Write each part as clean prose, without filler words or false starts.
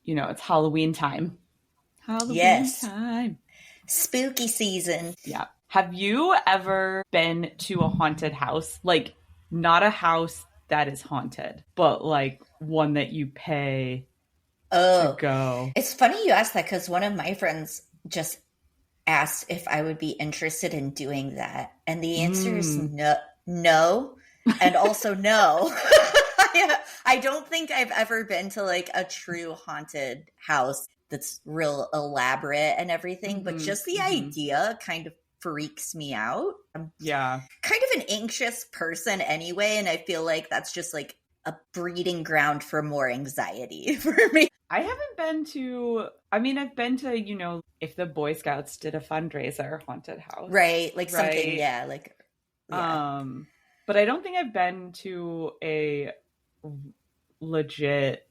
it's Halloween time. Halloween time. Spooky season. Yeah. Have you ever been to a haunted house? Like, not a house that is haunted, but like one that you pay to go? It's funny you asked that because one of my friends just asked if I would be interested in doing that. And the answer is no. And also no. I don't think I've ever been to like a true haunted house that's real elaborate and everything, but just the idea kind of freaks me out. I'm kind of an anxious person anyway, and I feel like that's just like a breeding ground for more anxiety for me. I haven't been to, I've been to, if the Boy Scouts did a fundraiser, haunted house. Right, like something, but I don't think I've been to a legit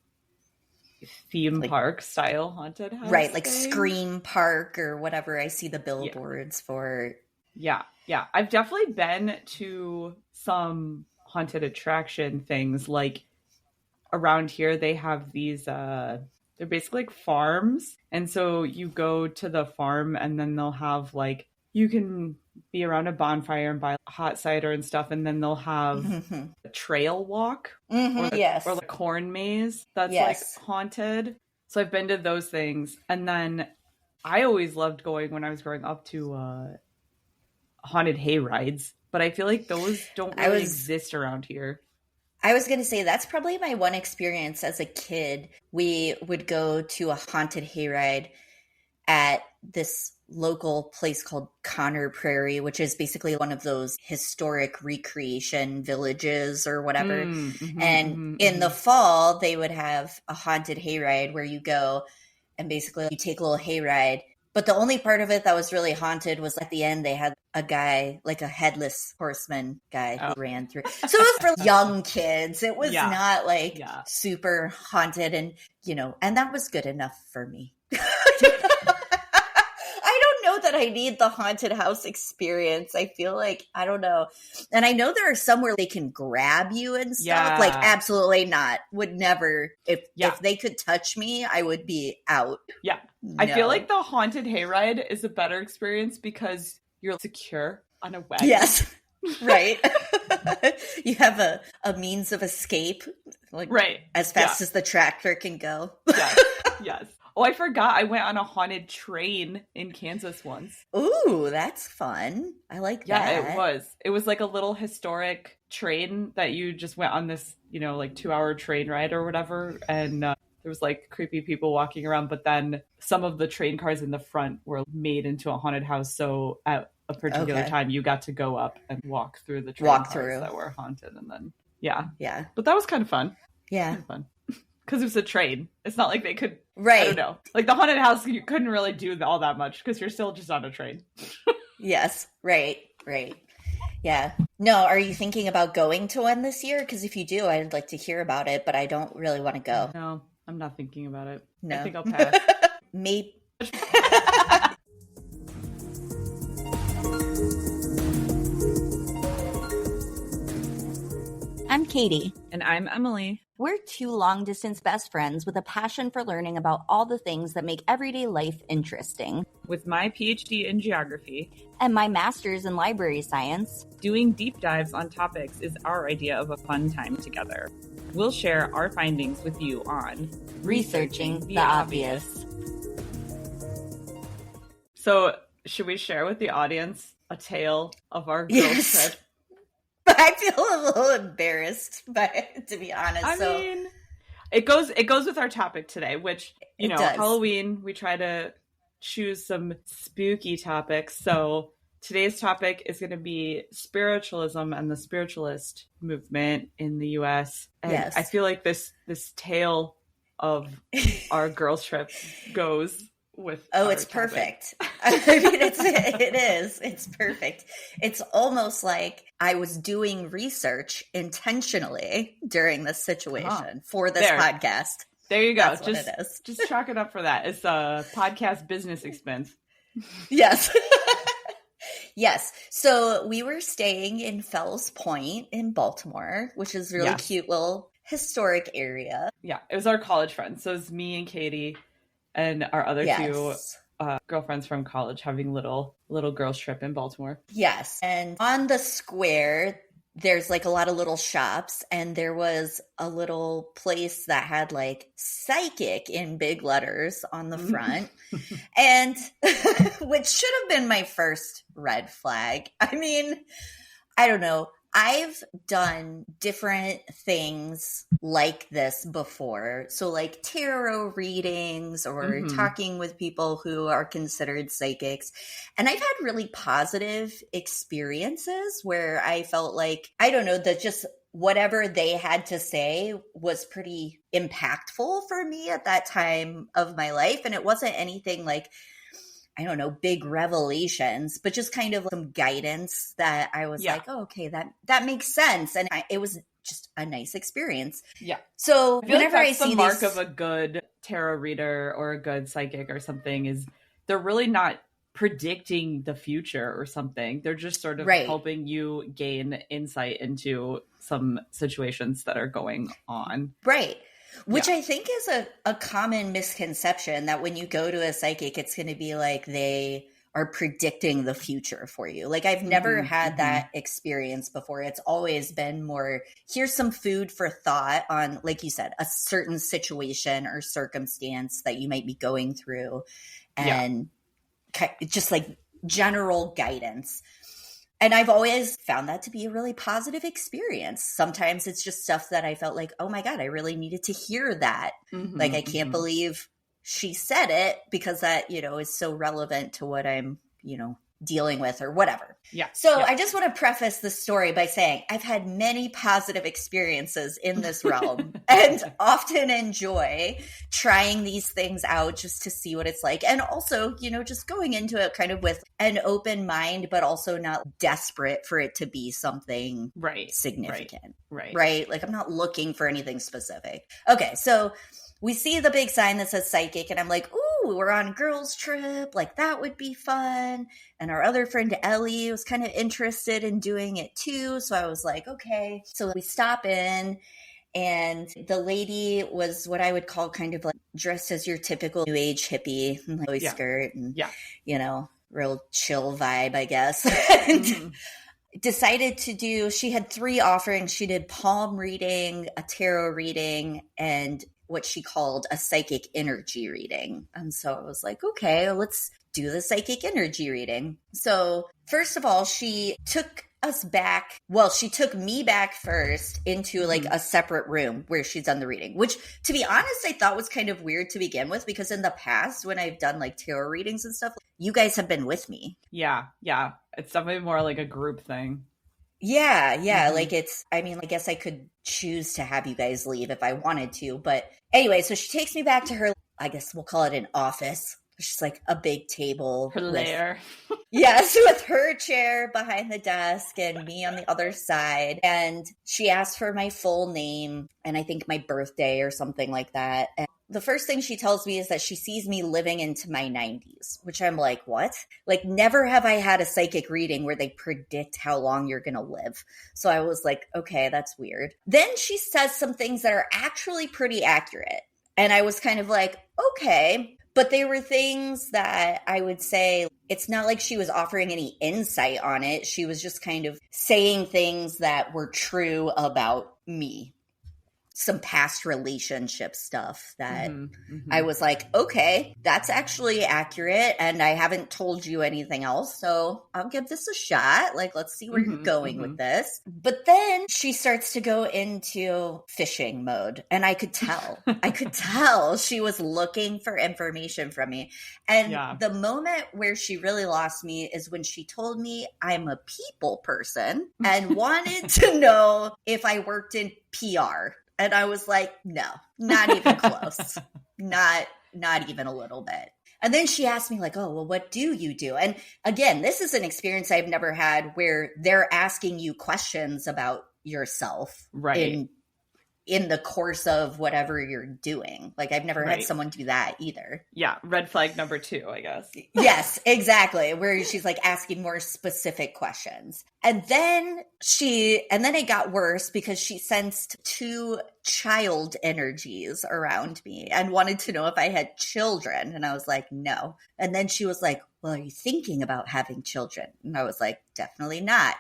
theme park style haunted house. Right, like Scream Park or whatever I see the billboards for. Yeah. I've definitely been to some haunted attraction things. Like around here, they have these, they're basically like farms. And so you go to the farm and then they'll have like, you can be around a bonfire and buy hot cider and stuff. And then they'll have a trail walk or the corn maze that's like haunted. So I've been to those things. And then I always loved going when I was growing up to haunted hay rides. But I feel like those don't really exist around here. I was going to say that's probably my one experience as a kid. We would go to a haunted hayride at this local place called Connor Prairie, which is basically one of those historic recreation villages or whatever. In the fall, they would have a haunted hayride where you go and basically you take a little hayride. But the only part of it that was really haunted was at the end, they had a guy, like a headless horseman guy who ran through. So it was for young kids. It was not like super haunted and, and that was good enough for me. I don't know that I need the haunted house experience. I feel like, I don't know. And I know there are some where they can grab you and stuff. Yeah. Like, absolutely not. Would never. If they could touch me, I would be out. Yeah. No. I feel like the haunted hayride is a better experience because you're secure on a wagon. Yes. Right. You have a means of escape. Like, as fast as the tractor can go. Yes. Oh, I forgot. I went on a haunted train in Kansas once. Ooh, that's fun. I like that. Yeah, it was. It was like a little historic train that you just went on this, like 2-hour train ride or whatever. And there was like creepy people walking around. But then some of the train cars in the front were made into a haunted house. So at a particular time, you got to go up and walk through the train cars that were haunted. And then, yeah. But that was kind of fun. Yeah. Kind of fun. Because it was a train. It's not like they could, I don't know. Like the haunted house, you couldn't really do all that much because you're still just on a train. Yes, right. Yeah. No, are you thinking about going to one this year? Because if you do, I'd like to hear about it, but I don't really want to go. No, I'm not thinking about it. No. I think I'll pass. Maybe. I'm Katie. And I'm Emily. We're two long-distance best friends with a passion for learning about all the things that make everyday life interesting. With my PhD in geography and my master's in library science, doing deep dives on topics is our idea of a fun time together. We'll share our findings with you on Researching the Obvious. So, should we share with the audience a tale of our girls' trip? I feel a little embarrassed by it, to be honest. I mean, it goes with our topic today, which, Halloween, we try to choose some spooky topics. So today's topic is going to be spiritualism and the spiritualist movement in the U.S. And I feel like this tale of our girls' trip goes with it's topic. Perfect. I mean, it's perfect. It's almost like I was doing research intentionally during this situation for this podcast. There you go. That's what it is. Just chalk it up for that. It's a podcast business expense. Yes. Yes. So we were staying in Fells Point in Baltimore, which is a really cute little historic area. Yeah, it was our college friends. So it was me and Katie and our other two girlfriends from college having little girls trip in Baltimore. Yes. And on the square, there's like a lot of little shops, and there was a little place that had like psychic in big letters on the front. And which should have been my first red flag. I mean, I don't know. I've done different things like this before. So like tarot readings or talking with people who are considered psychics. And I've had really positive experiences where I felt like, I don't know, that just whatever they had to say was pretty impactful for me at that time of my life. And it wasn't anything like, I don't know, big revelations, but just kind of some guidance that I was like, oh, okay, that makes sense. And it was just a nice experience. Yeah. So whenever I see the mark of a good tarot reader or a good psychic or something is they're really not predicting the future or something. They're just sort of helping you gain insight into some situations that are going on. Right. Which I think is a common misconception, that when you go to a psychic, it's going to be like they are predicting the future for you. Like I've never had that experience before. It's always been more, here's some food for thought on, like you said, a certain situation or circumstance that you might be going through, and just like general guidance. And I've always found that to be a really positive experience. Sometimes it's just stuff that I felt like, oh my God, I really needed to hear that. Like, I can't believe she said it, because that, you know, is so relevant to what I'm, you know, dealing with or whatever. Yeah. So I just want to preface the story by saying I've had many positive experiences in this realm and often enjoy trying these things out just to see what it's like. And also, you know, just going into it kind of with an open mind, but also not desperate for it to be something significant. Right. Like I'm not looking for anything specific. Okay. So we see the big sign that says psychic, and I'm like, ooh, we're on a girls' trip. Like, that would be fun. And our other friend, Ellie, was kind of interested in doing it too. So I was like, okay. So we stop in, and the lady was what I would call kind of like dressed as your typical New Age hippie, like skirt and, you know, real chill vibe, I guess. And decided to do, she had 3 offerings. She did palm reading, a tarot reading, and what she called a psychic energy reading. And so I was like, okay, let's do the psychic energy reading. So first of all, she took us back. Well, she took me back first into like a separate room where she's done the reading, which, to be honest, I thought was kind of weird to begin with, because in the past when I've done like tarot readings and stuff, you guys have been with me. Yeah. It's definitely more like a group thing. Yeah. Like it's, I mean, I guess I could choose to have you guys leave if I wanted to. But anyway, so she takes me back to her, I guess we'll call it an office. She's like a big table. Her lair. Yes, with her chair behind the desk and me on the other side. And she asked for my full name and I think my birthday or something like that. And the first thing she tells me is that she sees me living into my 90s, which I'm like, what? Like, never have I had a psychic reading where they predict how long you're going to live. So I was like, okay, that's weird. Then she says some things that are actually pretty accurate. And I was kind of like, okay. But they were things that I would say, it's not like she was offering any insight on it. She was just kind of saying things that were true about me. Some past relationship stuff that I was like, okay, that's actually accurate. And I haven't told you anything else. So I'll give this a shot. Like, let's see where you're going with this. But then she starts to go into fishing mode. And I could tell she was looking for information from me. And the moment where she really lost me is when she told me I'm a people person and wanted to know if I worked in PR. And I was like, no, not even close. Not even a little bit. And then she asked me like, oh, well, what do you do? And again, this is an experience I've never had where they're asking you questions about yourself. Right. In in the course of whatever you're doing. Like, I've never had someone do that either. Yeah. Red flag number 2, I guess. Yes, exactly. Where she's like asking more specific questions. And then it got worse because she sensed 2 child energies around me and wanted to know if I had children. And I was like, no. And then she was like, well, are you thinking about having children? And I was like, definitely not.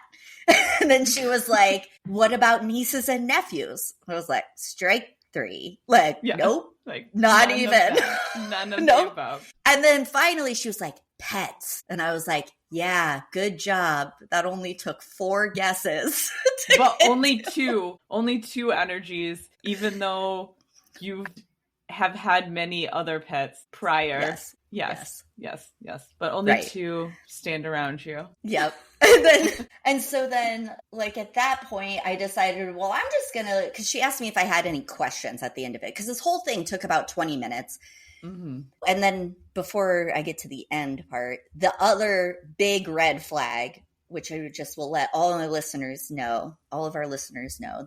And then she was like, what about nieces and nephews? I was like, strike 3. Like, nope. Like, not even. None of the above. And then finally she was like, pets. And I was like, yeah, good job. That only took 4 guesses. But only 2 energies, even though you have had many other pets prior. Yes. But only 2 stand around you. Yep. And so then, like, at that point, I decided, well, I'm just going to, because she asked me if I had any questions at the end of it, because this whole thing took about 20 minutes. Mm-hmm. And then before I get to the end part, the other big red flag, which I just will let all of our listeners know,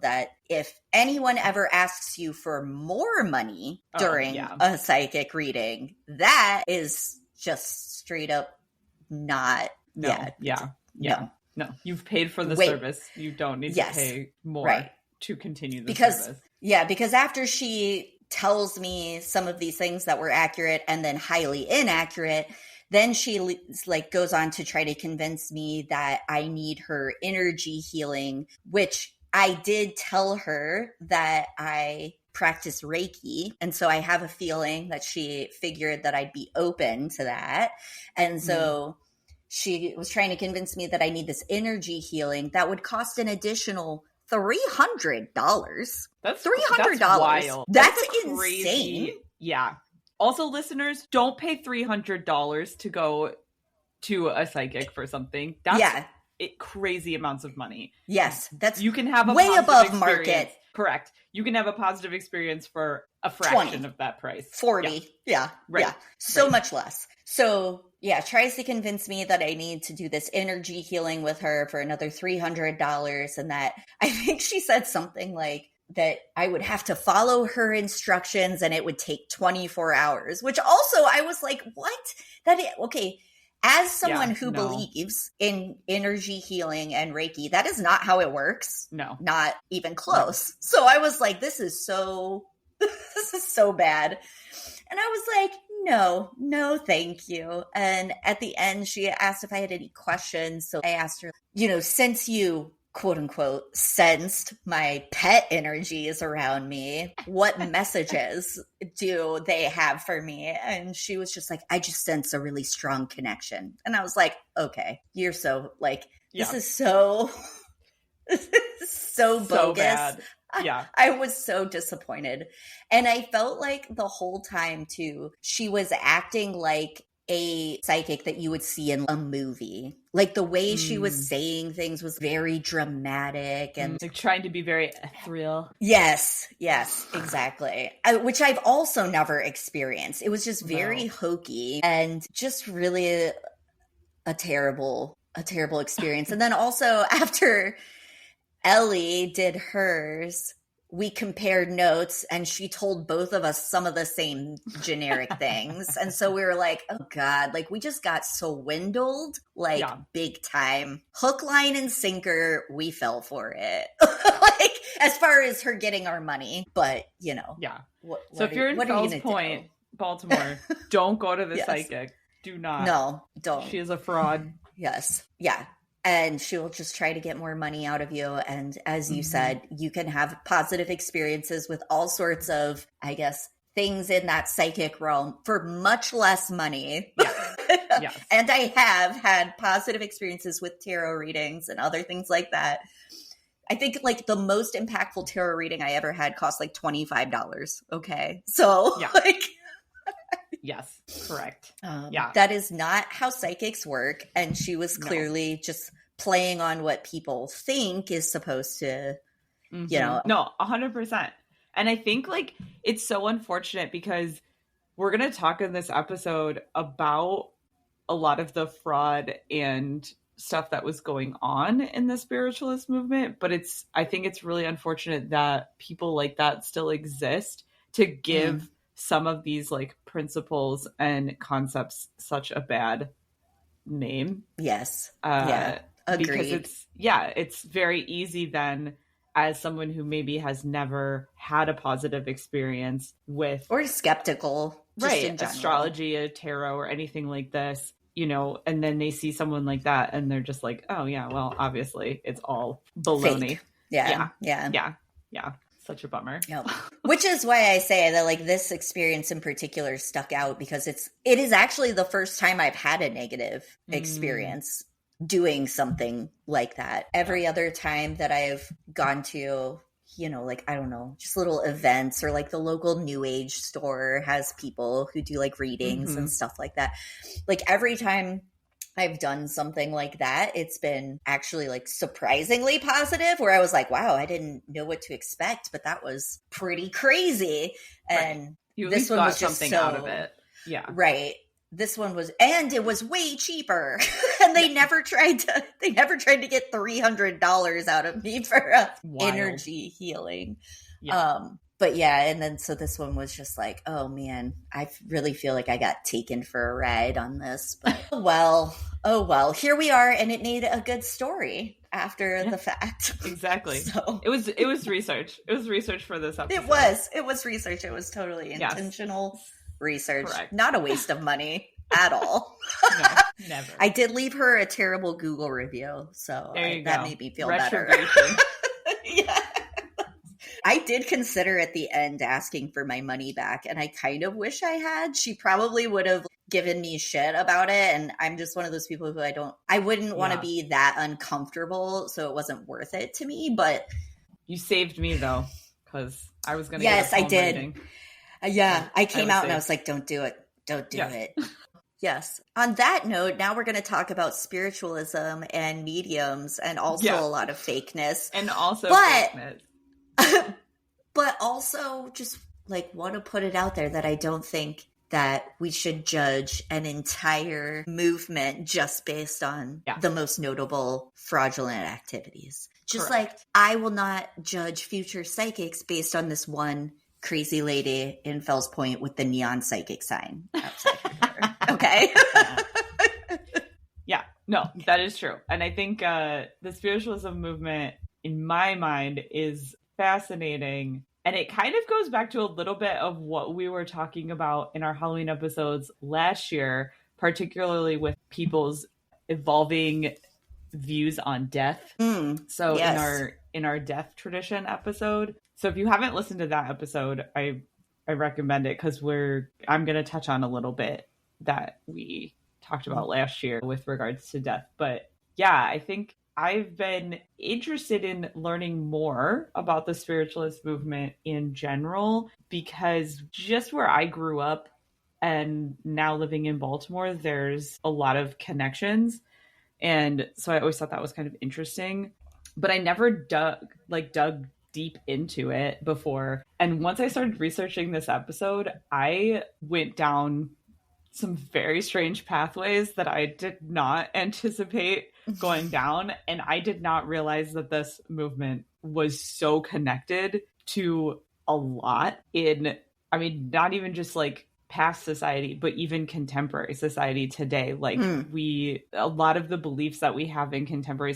that if anyone ever asks you for more money during a psychic reading, that is just straight up not. No. You've paid for the service. You don't need to pay more to continue the service. Yeah, because after she tells me some of these things that were accurate and then highly inaccurate, then she like goes on to try to convince me that I need her energy healing, which I did tell her that I practice Reiki. And so I have a feeling that she figured that I'd be open to that. And so she was trying to convince me that I need this energy healing that would cost an additional $300. That's $300. That's wild. That's crazy. Insane. Yeah. Also, listeners, don't pay $300 to go to a psychic for something. That's crazy amounts of money. Yes, that's you can have a way above market. Correct. You can have a positive experience for a fraction 20, of that price. 40. Yeah. Right. Yeah. So much less. So tries to convince me that I need to do this energy healing with her for another $300. And that I think she said something like that I would have to follow her instructions and it would take 24 hours, which also I was like, what? Okay. As someone who believes in energy healing and Reiki, that is not how it works. No. Not even close. No. So I was like, this is so bad. And I was like, no, thank you. And at the end, she asked if I had any questions. So I asked her, since you quote unquote sensed my pet energies around me, what messages do they have for me? And she was just like, I just sense a really strong connection. And I was like, okay, you're so this is so bogus. So bad. Yeah. I was so disappointed. And I felt like the whole time too, she was acting like a psychic that you would see in a movie. Like the way she was saying things was very dramatic and like trying to be very ethereal. Yes, exactly. Which I've also never experienced. It was just very hokey and just really a terrible experience. And then also after Ellie did hers, we compared notes and she told both of us some of the same generic things. And so we were like, oh God, we just got swindled, big time. Hook, line, and sinker, we fell for it. As far as her getting our money. But, Yeah. So if you're in Fells Point, Baltimore, don't go to the psychic. Do not. No, don't. She is a fraud. Yes. Yeah. And she will just try to get more money out of you. And as you said, you can have positive experiences with all sorts of, I guess, things in that psychic realm for much less money. Yeah. Yes. And I have had positive experiences with tarot readings and other things like that. I think the most impactful tarot reading I ever had cost $25. Okay. So yes, correct. That is not how psychics work. And she was clearly just playing on what people think is supposed to, No, 100%. And I think it's so unfortunate because we're going to talk in this episode about a lot of the fraud and stuff that was going on in the spiritualist movement, but I think it's really unfortunate that people like that still exist to give some of these like principles and concepts such a bad name. Yes. Yeah. Agreed. Because it's very easy then, as someone who maybe has never had a positive experience with or skeptical, just in general, astrology, a tarot, or anything like this, you know, and then they see someone like that and they're just like, oh yeah, well, obviously it's all baloney. Fake. Yeah. Such a bummer. Yep. Which is why I say that like this experience in particular stuck out, because it is actually the first time I've had a negative experience doing something like that. Every other time that I've gone to, you know, like, I don't know, just little events, or like the local new age store has people who do like readings and stuff like that. Like every time I've done something like that, it's been actually like surprisingly positive, where I was like, wow, I didn't know what to expect, but that was pretty crazy. And this one was just something out of it. Yeah. Right. This one was, and it was way cheaper. And they never tried to get $300 out of me for energy healing. Yeah. But yeah, and then so this one was just like, oh man, I really feel like I got taken for a ride on this. But oh well, here we are, and it made a good story after the fact. Exactly. So it was research. It was research for this episode. It was research. It was totally intentional research. Correct. Not a waste of money at all. No, never. I did leave her a terrible Google review, so that made me feel better. Yeah. I did consider at the end asking for my money back, and I kind of wish I had. She probably would have given me shit about it, and I'm just one of those people who I wouldn't want to be that uncomfortable, so it wasn't worth it to me. But you saved me though, because I was going to. Yes, I did. Reading. I came out and I was like, "Don't do it! Don't do it!" Yes. On that note, now we're going to talk about spiritualism and mediums, and also a lot of fakeness, fakeness. But also just like want to put it out there that I don't think that we should judge an entire movement just based on the most notable fraudulent activities. Just like I will not judge future psychics based on this one crazy lady in Fells Point with the neon psychic sign outside her door. Okay? Yeah, no, that is true. And I think the spiritualism movement, in my mind, is fascinating, and it kind of goes back to a little bit of what we were talking about in our Halloween episodes last year, particularly with people's evolving views on death. So in our death tradition episode, so if you haven't listened to that episode, I recommend it, because I'm going to touch on a little bit that we talked about last year with regards to death. But yeah, I think I've been interested in learning more about the spiritualist movement in general, because just where I grew up and now living in Baltimore, there's a lot of connections. And so I always thought that was kind of interesting, but I never dug deep into it before. And once I started researching this episode, I went down some very strange pathways that I did not anticipate going down. And I did not realize that this movement was so connected to a lot not even just like past society, but even contemporary society today. Like a lot of the beliefs that we have in contemporary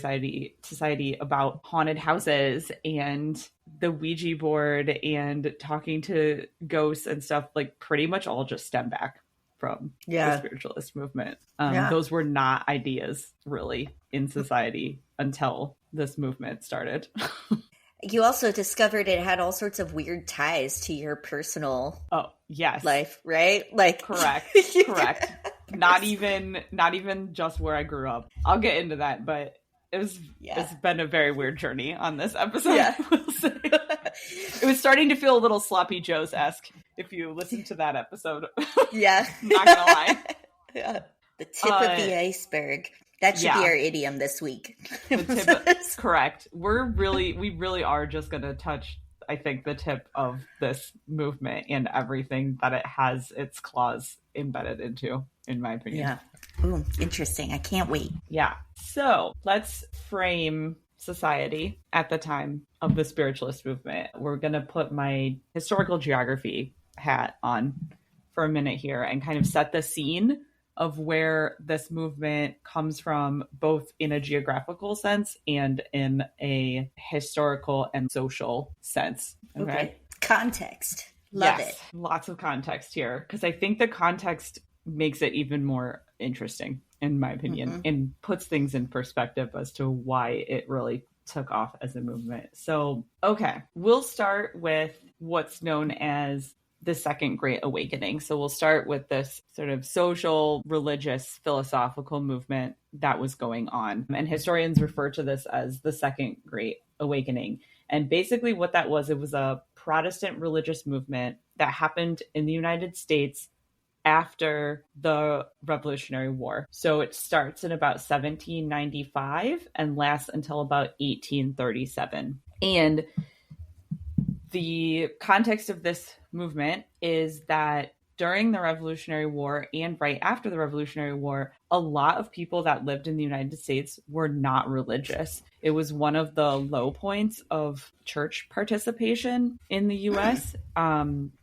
society about haunted houses and the Ouija board and talking to ghosts and stuff, like pretty much all just stem back from the spiritualist movement. Those were not ideas really in society until this movement started. You also discovered it had all sorts of weird ties to your personal life, right? Like correct. Not even just where I grew up. I'll get into that, but it's been a very weird journey on this episode. I will say. It was starting to feel a little Sloppy Joe's-esque if you listen to that episode. Yeah. Not gonna lie. Yeah. The tip of the iceberg. That should be our idiom this week. Correct. We really are just gonna touch I think, the tip of this movement and everything that it has its claws embedded into, in my opinion. Yeah. Ooh, interesting. I can't wait. Yeah. So let's frame society at the time of the spiritualist movement. We're going to put my historical geography hat on for a minute here and kind of set the scene of where this movement comes from, both in a geographical sense and in a historical and social sense. Okay. Context. Love it. Lots of context here, because I think the context makes it even more interesting, in my opinion, and puts things in perspective as to why it really took off as a movement. So, okay, we'll start with what's known as the Second Great Awakening. So we'll start with this sort of social, religious, philosophical movement that was going on. And historians refer to this as the Second Great Awakening. And basically what that was, it was a Protestant religious movement that happened in the United States after the Revolutionary War. So it starts in about 1795 and lasts until about 1837. And the context of this movement is that during the Revolutionary War and right after the Revolutionary War, a lot of people that lived in the United States were not religious. It was one of the low points of church participation in the US.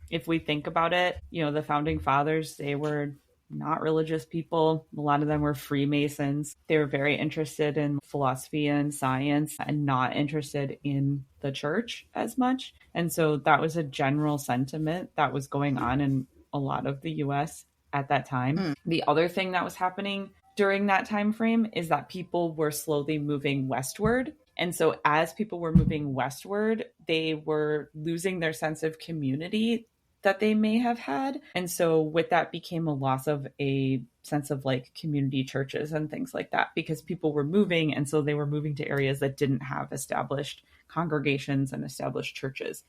If we think about it, you know, the founding fathers, they were not religious people. A lot of them were Freemasons. They were very interested in philosophy and science and not interested in the church as much. And so that was a general sentiment that was going on in a lot of the US at that time. The other thing that was happening during that time frame is that people were slowly moving westward. And so as people were moving westward, they were losing their sense of community that they may have had. And so with that became a loss of a sense of like community churches and things like that, because people were moving. And so they were moving to areas that didn't have established congregations and established churches.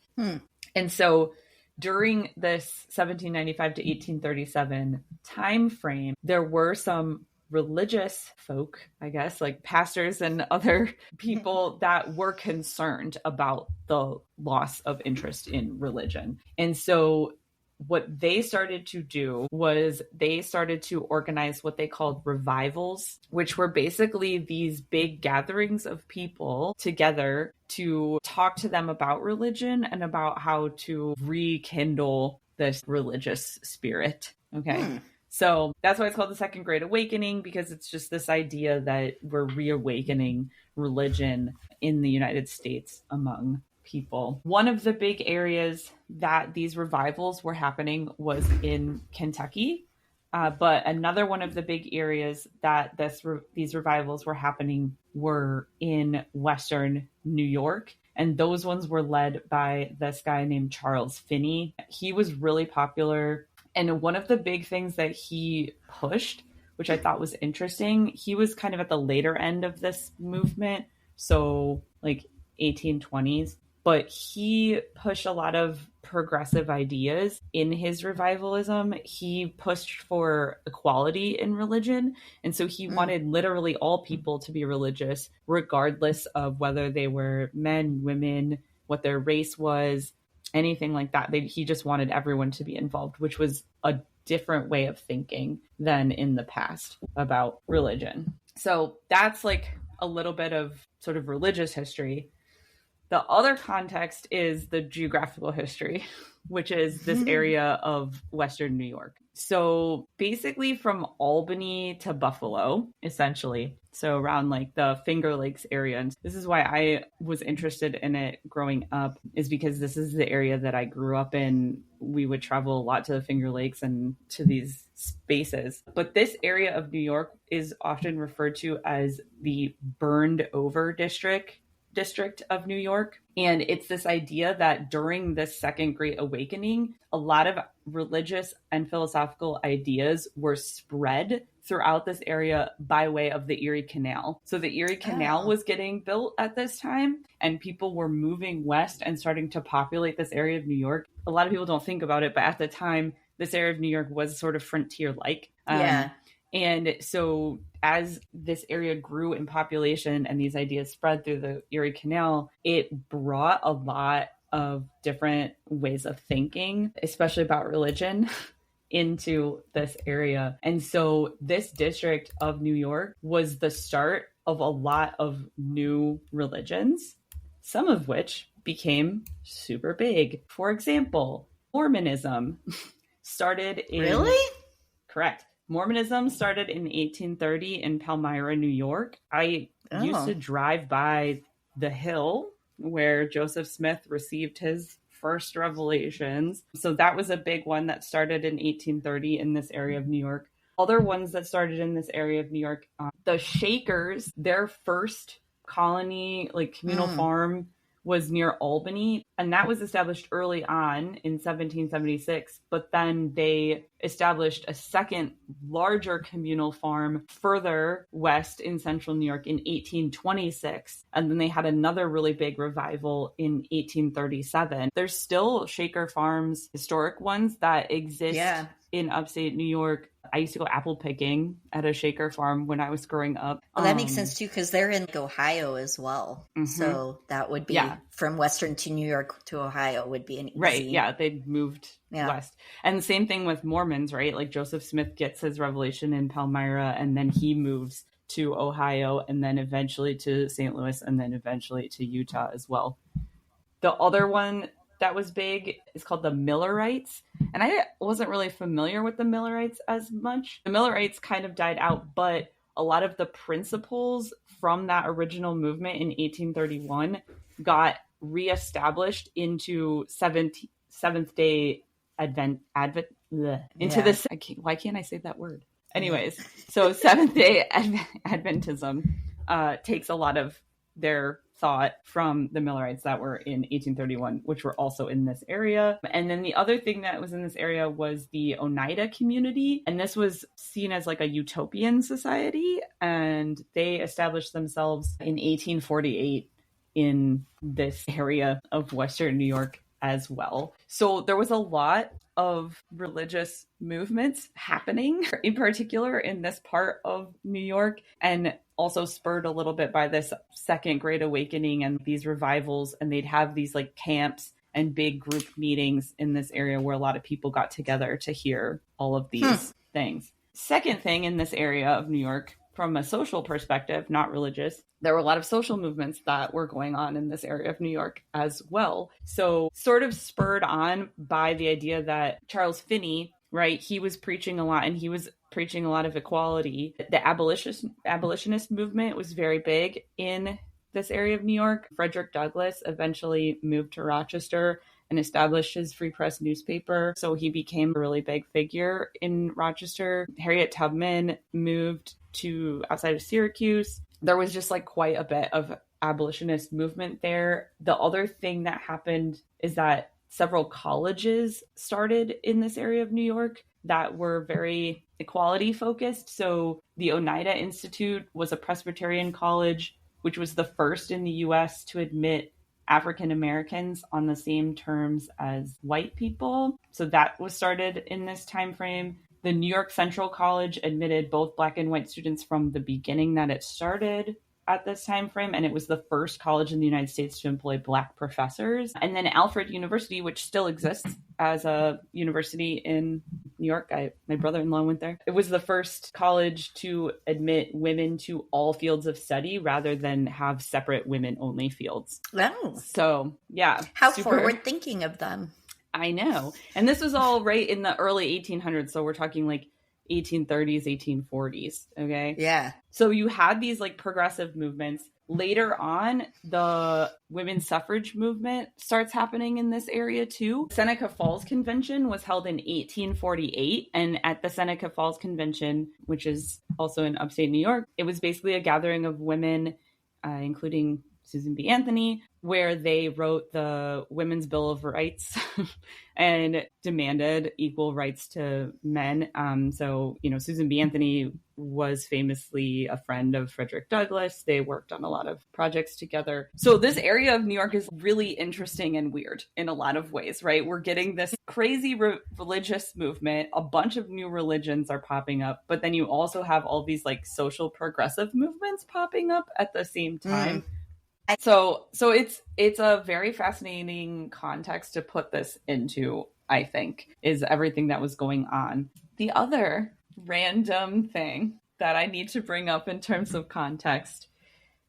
And so during this 1795 to 1837 time frame, there were some religious folk, I guess, like pastors and other people that were concerned about the loss of interest in religion. And so what they started to do was they started to organize what they called revivals, which were basically these big gatherings of people together to talk to them about religion and about how to rekindle this religious spirit. Okay. So that's why it's called the Second Great Awakening, because it's just this idea that we're reawakening religion in the United States among people. One of the big areas that these revivals were happening was in Kentucky. But another one of the big areas that these revivals were happening were in Western New York. And those ones were led by this guy named Charles Finney. He was really popular. And one of the big things that he pushed, which I thought was interesting, he was kind of at the later end of this movement. So like 1820s. But he pushed a lot of progressive ideas in his revivalism. He pushed for equality in religion. And so he wanted literally all people to be religious, regardless of whether they were men, women, what their race was, anything like that. He just wanted everyone to be involved, which was a different way of thinking than in the past about religion. So that's like a little bit of sort of religious history. The other context is the geographical history, which is this area of Western New York. So basically from Albany to Buffalo, essentially. So around like the Finger Lakes area. And this is why I was interested in it growing up, is because this is the area that I grew up in. We would travel a lot to the Finger Lakes and to these spaces. But this area of New York is often referred to as the burned over district of New York. And it's this idea that during this Second Great Awakening, a lot of religious and philosophical ideas were spread throughout this area by way of the Erie Canal. So the Erie Canal was getting built at this time, and people were moving west and starting to populate this area of New York. A lot of people don't think about it, but at the time, this area of New York was sort of frontier-like. And so as this area grew in population and these ideas spread through the Erie Canal, it brought a lot of different ways of thinking, especially about religion, into this area. And so this district of New York was the start of a lot of new religions, some of which became super big. For example, Mormonism started in... Really? Correct. Mormonism started in 1830 in Palmyra, New York. I used to drive by the hill where Joseph Smith received his first revelations. So that was a big one that started in 1830 in this area of New York. Other ones that started in this area of New York, the Shakers, their first colony, like communal farm, was near Albany, and that was established early on in 1776, but then they established a second larger communal farm further west in central New York in 1826, and then they had another really big revival in 1837. There's still Shaker farms, historic ones, that exist in upstate New York. I used to go apple picking at a Shaker farm when I was growing up. Well, that makes sense too, because they're in Ohio as well. So that would be from Western to New York to Ohio would be an easy... Right, yeah, they moved west. And the same thing with Mormons, right? Like Joseph Smith gets his revelation in Palmyra, and then he moves to Ohio, and then eventually to St. Louis, and then eventually to Utah as well. The other one that was big is called the Millerites. And I wasn't really familiar with the Millerites as much. The Millerites kind of died out, but a lot of the principles from that original movement in 1831 got reestablished into Seventh-day Advent into this. Why can't I say that word? Anyways, so Seventh-day Adventism takes a lot of their thought from the Millerites that were in 1831, which were also in this area. And then the other thing that was in this area was the Oneida community. And this was seen as like a utopian society. And they established themselves in 1848 in this area of Western New York as well. So there was a lot of religious movements happening, in particular in this part of New York, and also spurred a little bit by this Second Great Awakening and these revivals. And they'd have these like camps and big group meetings in this area where a lot of people got together to hear all of these things. Second thing in this area of New York, from a social perspective, not religious, there were a lot of social movements that were going on in this area of New York as well. So sort of spurred on by the idea that Charles Finney, right, he was preaching a lot, and he was preaching a lot of equality. The abolitionist movement was very big in this area of New York. Frederick Douglass eventually moved to Rochester and established his Free Press newspaper. So he became a really big figure in Rochester. Harriet Tubman moved to outside of Syracuse. There was just like quite a bit of abolitionist movement there. The other thing that happened is that several colleges started in this area of New York that were very equality focused. So the Oneida Institute was a Presbyterian college, which was the first in the US to admit African Americans on the same terms as white people. So that was started in this time frame. The New York Central College admitted both Black and white students from the beginning that it started at this time frame, and it was the first college in the United States to employ Black professors. And then Alfred University, which still exists as a university in New York. My brother-in-law went there. It was the first college to admit women to all fields of study rather than have separate women-only fields. Oh. So, yeah. How forward thinking of them. I know. And this was all right in the early 1800s. So we're talking like 1830s, 1840s. Okay. Yeah. So you had these like progressive movements. Later on, the women's suffrage movement starts happening in this area too. Seneca Falls Convention was held in 1848. And at the Seneca Falls Convention, which is also in upstate New York, it was basically a gathering of women, including Susan B. Anthony, where they wrote the Women's Bill of Rights and demanded equal rights to men. So, Susan B. Anthony was famously a friend of Frederick Douglass. They worked on a lot of projects together. So this area of New York is really interesting and weird in a lot of ways, right? We're getting this crazy religious movement. A bunch of new religions are popping up, but then you also have all these like social progressive movements popping up at the same time. So it's a very fascinating context to put this into, I think, is everything that was going on. The other random thing that I need to bring up in terms of context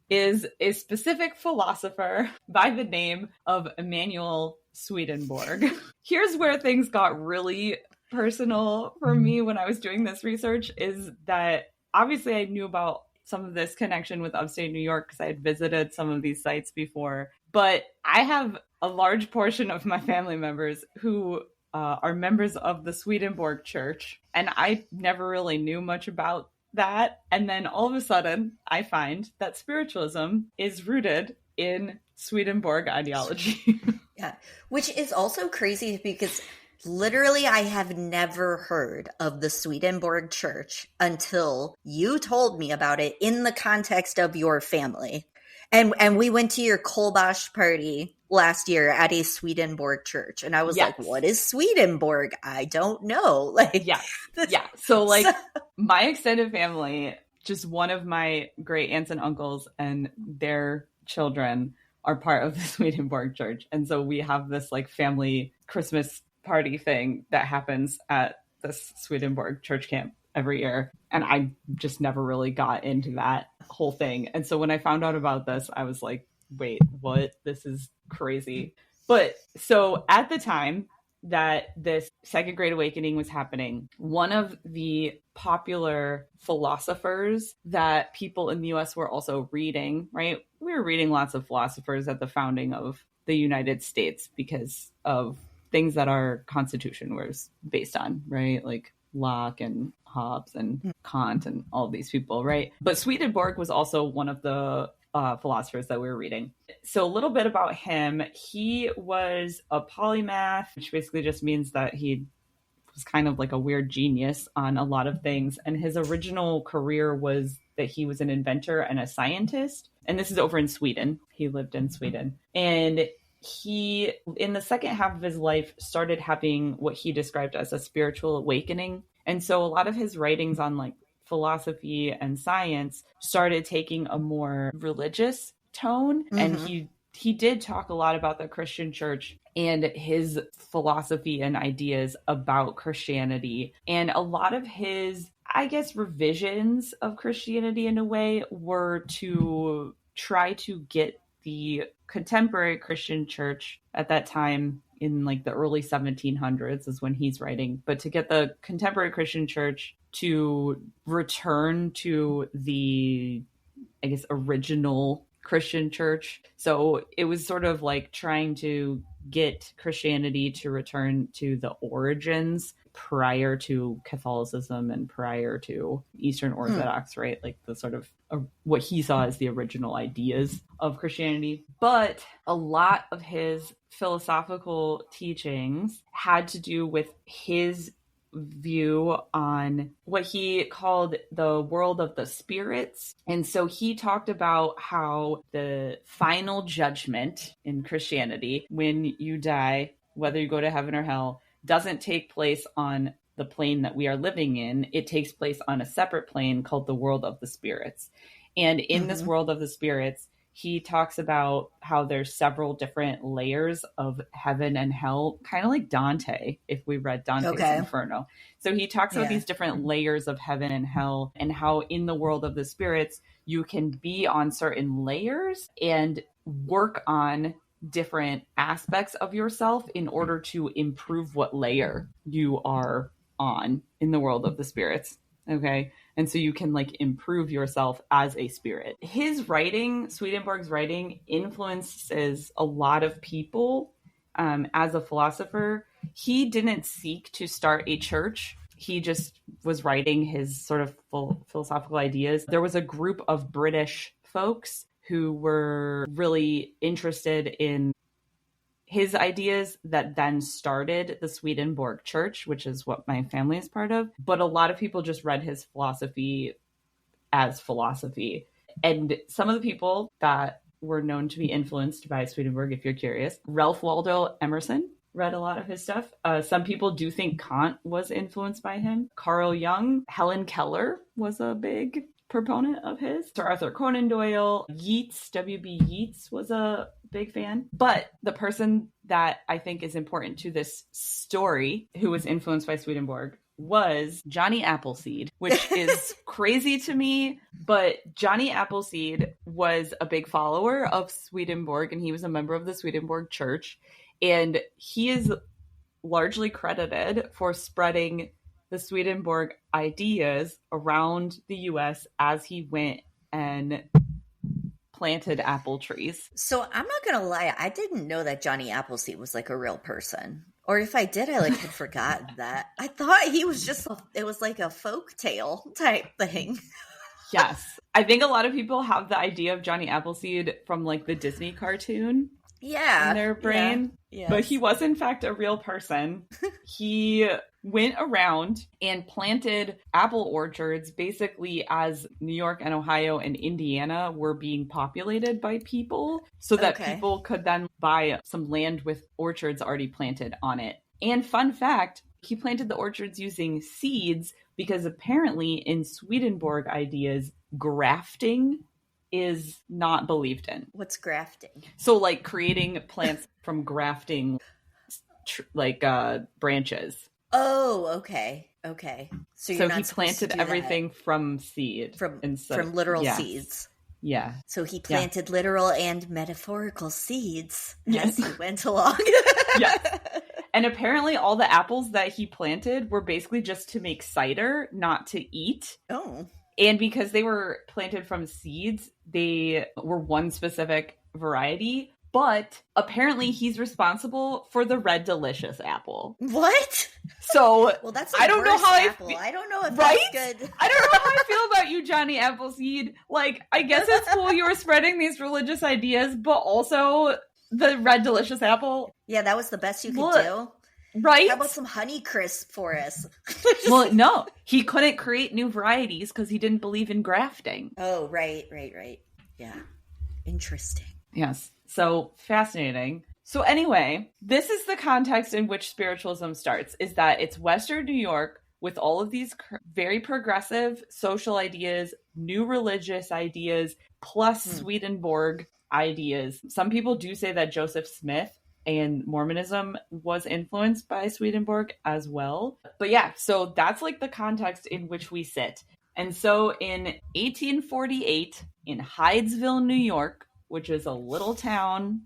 is a specific philosopher by the name of Emanuel Swedenborg. Here's where things got really personal for me when I was doing this research, is that obviously I knew about some of this connection with upstate New York because I had visited some of these sites before. But I have a large portion of my family members who are members of the Swedenborg Church, and I never really knew much about that. And then all of a sudden, I find that spiritualism is rooted in Swedenborg ideology. Yeah, which is also crazy because literally I have never heard of the Swedenborg Church until you told me about it in the context of your family. And we went to your Kolbash party last year at a Swedenborg church. And I was like, what is Swedenborg? I don't know. Like, yeah. So like my extended family, just one of my great aunts and uncles and their children are part of the Swedenborg Church. And so we have this like family Christmas party thing that happens at this Swedenborg church camp every year. And I just never really got into that whole thing. And so when I found out about this, I was like, wait, what? This is crazy. But so at the time that this second great awakening was happening, one of the popular philosophers that people in the US were also reading, right? We were reading lots of philosophers at the founding of the United States because of things that our Constitution was based on, right? Like Locke and Hobbes and Kant and all these people, right? But Swedenborg was also one of the philosophers that we were reading. So a little bit about him. He was a polymath, which basically just means that he was kind of like a weird genius on a lot of things. And his original career was that he was an inventor and a scientist. And this is over in Sweden. He lived in Sweden. And he, in the second half of his life, started having what he described as a spiritual awakening. And so a lot of his writings on like philosophy and science started taking a more religious tone. Mm-hmm. And he did talk a lot about the Christian church and his philosophy and ideas about Christianity. And a lot of his, I guess, revisions of Christianity in a way were to try to get the contemporary Christian church at that time, in like the early 1700s is when he's writing, but to get the contemporary Christian church to return to the, I guess, original Christian church. So it was sort of like trying to get Christianity to return to the origins prior to Catholicism and prior to Eastern Orthodox, right? Like the sort of what he saw as the original ideas of Christianity. But a lot of his philosophical teachings had to do with his view on what he called the world of the spirits. And so he talked about how the final judgment in Christianity, when you die, whether you go to heaven or hell, doesn't take place on the plane that we are living in. It takes place on a separate plane called the world of the spirits. And in this world of the spirits, he talks about how there's several different layers of heaven and hell, kind of like Dante, if we read Dante's Inferno. So he talks about these different layers of heaven and hell, and how in the world of the spirits, you can be on certain layers and work on different aspects of yourself in order to improve what layer you are on in the world of the spirits. Okay. And so you can like improve yourself as a spirit. His writing, Swedenborg's writing, influences a lot of people as a philosopher. He didn't seek to start a church. He just was writing his sort of philosophical ideas. There was a group of British folks who were really interested in his ideas that then started the Swedenborg Church, which is what my family is part of. But a lot of people just read his philosophy as philosophy. And some of the people that were known to be influenced by Swedenborg, if you're curious, Ralph Waldo Emerson read a lot of his stuff. Some people do think Kant was influenced by him. Carl Jung, Helen Keller was a big proponent of his. Sir Arthur Conan Doyle, Yeats, W.B. Yeats was a big fan. But the person that I think is important to this story, who was influenced by Swedenborg, was Johnny Appleseed, which is crazy to me. But Johnny Appleseed was a big follower of Swedenborg, and he was a member of the Swedenborg Church. And he is largely credited for spreading the Swedenborg ideas around the U.S. as he went and planted apple trees. So I'm not going to lie. I didn't know that Johnny Appleseed was like a real person. Or if I did, I like had forgotten that. I thought he was just, it was like a folk tale type thing. Yes. I think a lot of people have the idea of Johnny Appleseed from like the Disney cartoon. Yeah. In their brain. Yeah. Yes. But he was in fact a real person. He went around and planted apple orchards basically as New York and Ohio and Indiana were being populated by people, so that people could then buy some land with orchards already planted on it. And fun fact, he planted the orchards using seeds because apparently in Swedenborg ideas, grafting is not believed in. What's grafting? So like creating plants from grafting branches. Oh, okay. So you're not he planted everything from seed. From literal seeds. Yeah. So he planted literal and metaphorical seeds as he went along. Yes. And apparently all the apples that he planted were basically just to make cider, not to eat. Oh. And because they were planted from seeds, they were one specific variety. But apparently he's responsible for the red delicious apple. What? So well, that's I don't know how apple. I don't know if that's good. I don't know how I feel about you, Johnny Appleseed. Like, I guess it's cool you were spreading these religious ideas, but also the red delicious apple. Yeah, that was the best you could do. Right? How about some Honeycrisp for us? Well, no. He couldn't create new varieties because he didn't believe in grafting. Oh, right. Yeah. Interesting. Yes. So fascinating. So anyway, this is the context in which spiritualism starts, is that it's Western New York with all of these very progressive social ideas, new religious ideas, plus Swedenborg ideas. Some people do say that Joseph Smith and Mormonism was influenced by Swedenborg as well. But yeah, so that's like the context in which we sit. And so in 1848 in Hydesville, New York, which is a little town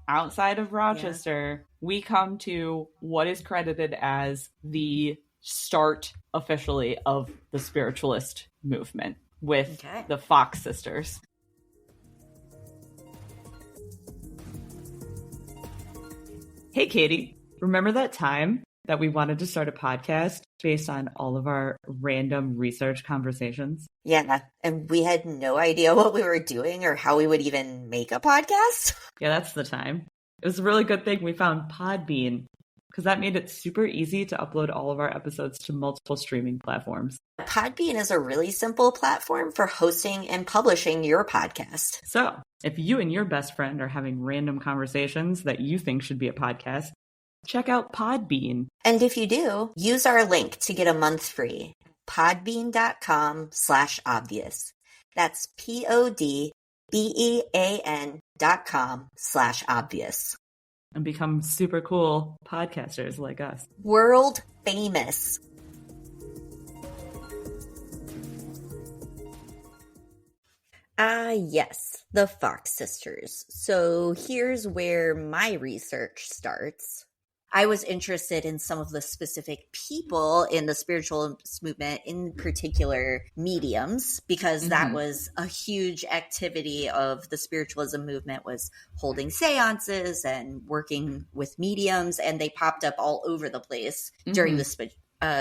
outside of Rochester, we come to what is credited as the start officially of the spiritualist movement with the Fox sisters. Hey, Katie, remember that time that we wanted to start a podcast based on all of our random research conversations? Yeah, and we had no idea what we were doing or how we would even make a podcast. Yeah, that's the time. It was a really good thing we found Podbean, because that made it super easy to upload all of our episodes to multiple streaming platforms. Podbean is a really simple platform for hosting and publishing your podcast. So, if you and your best friend are having random conversations that you think should be a podcast, check out Podbean. And if you do, use our link to get a month free. Podbean.com/obvious. That's PODBEAN.com/obvious. And become super cool podcasters like us. World famous. Yes, the Fox sisters. So here's where my research starts. I was interested in some of the specific people in the spiritualist movement, in particular mediums, because that was a huge activity of the spiritualism movement, was holding seances and working with mediums, and they popped up all over the place during the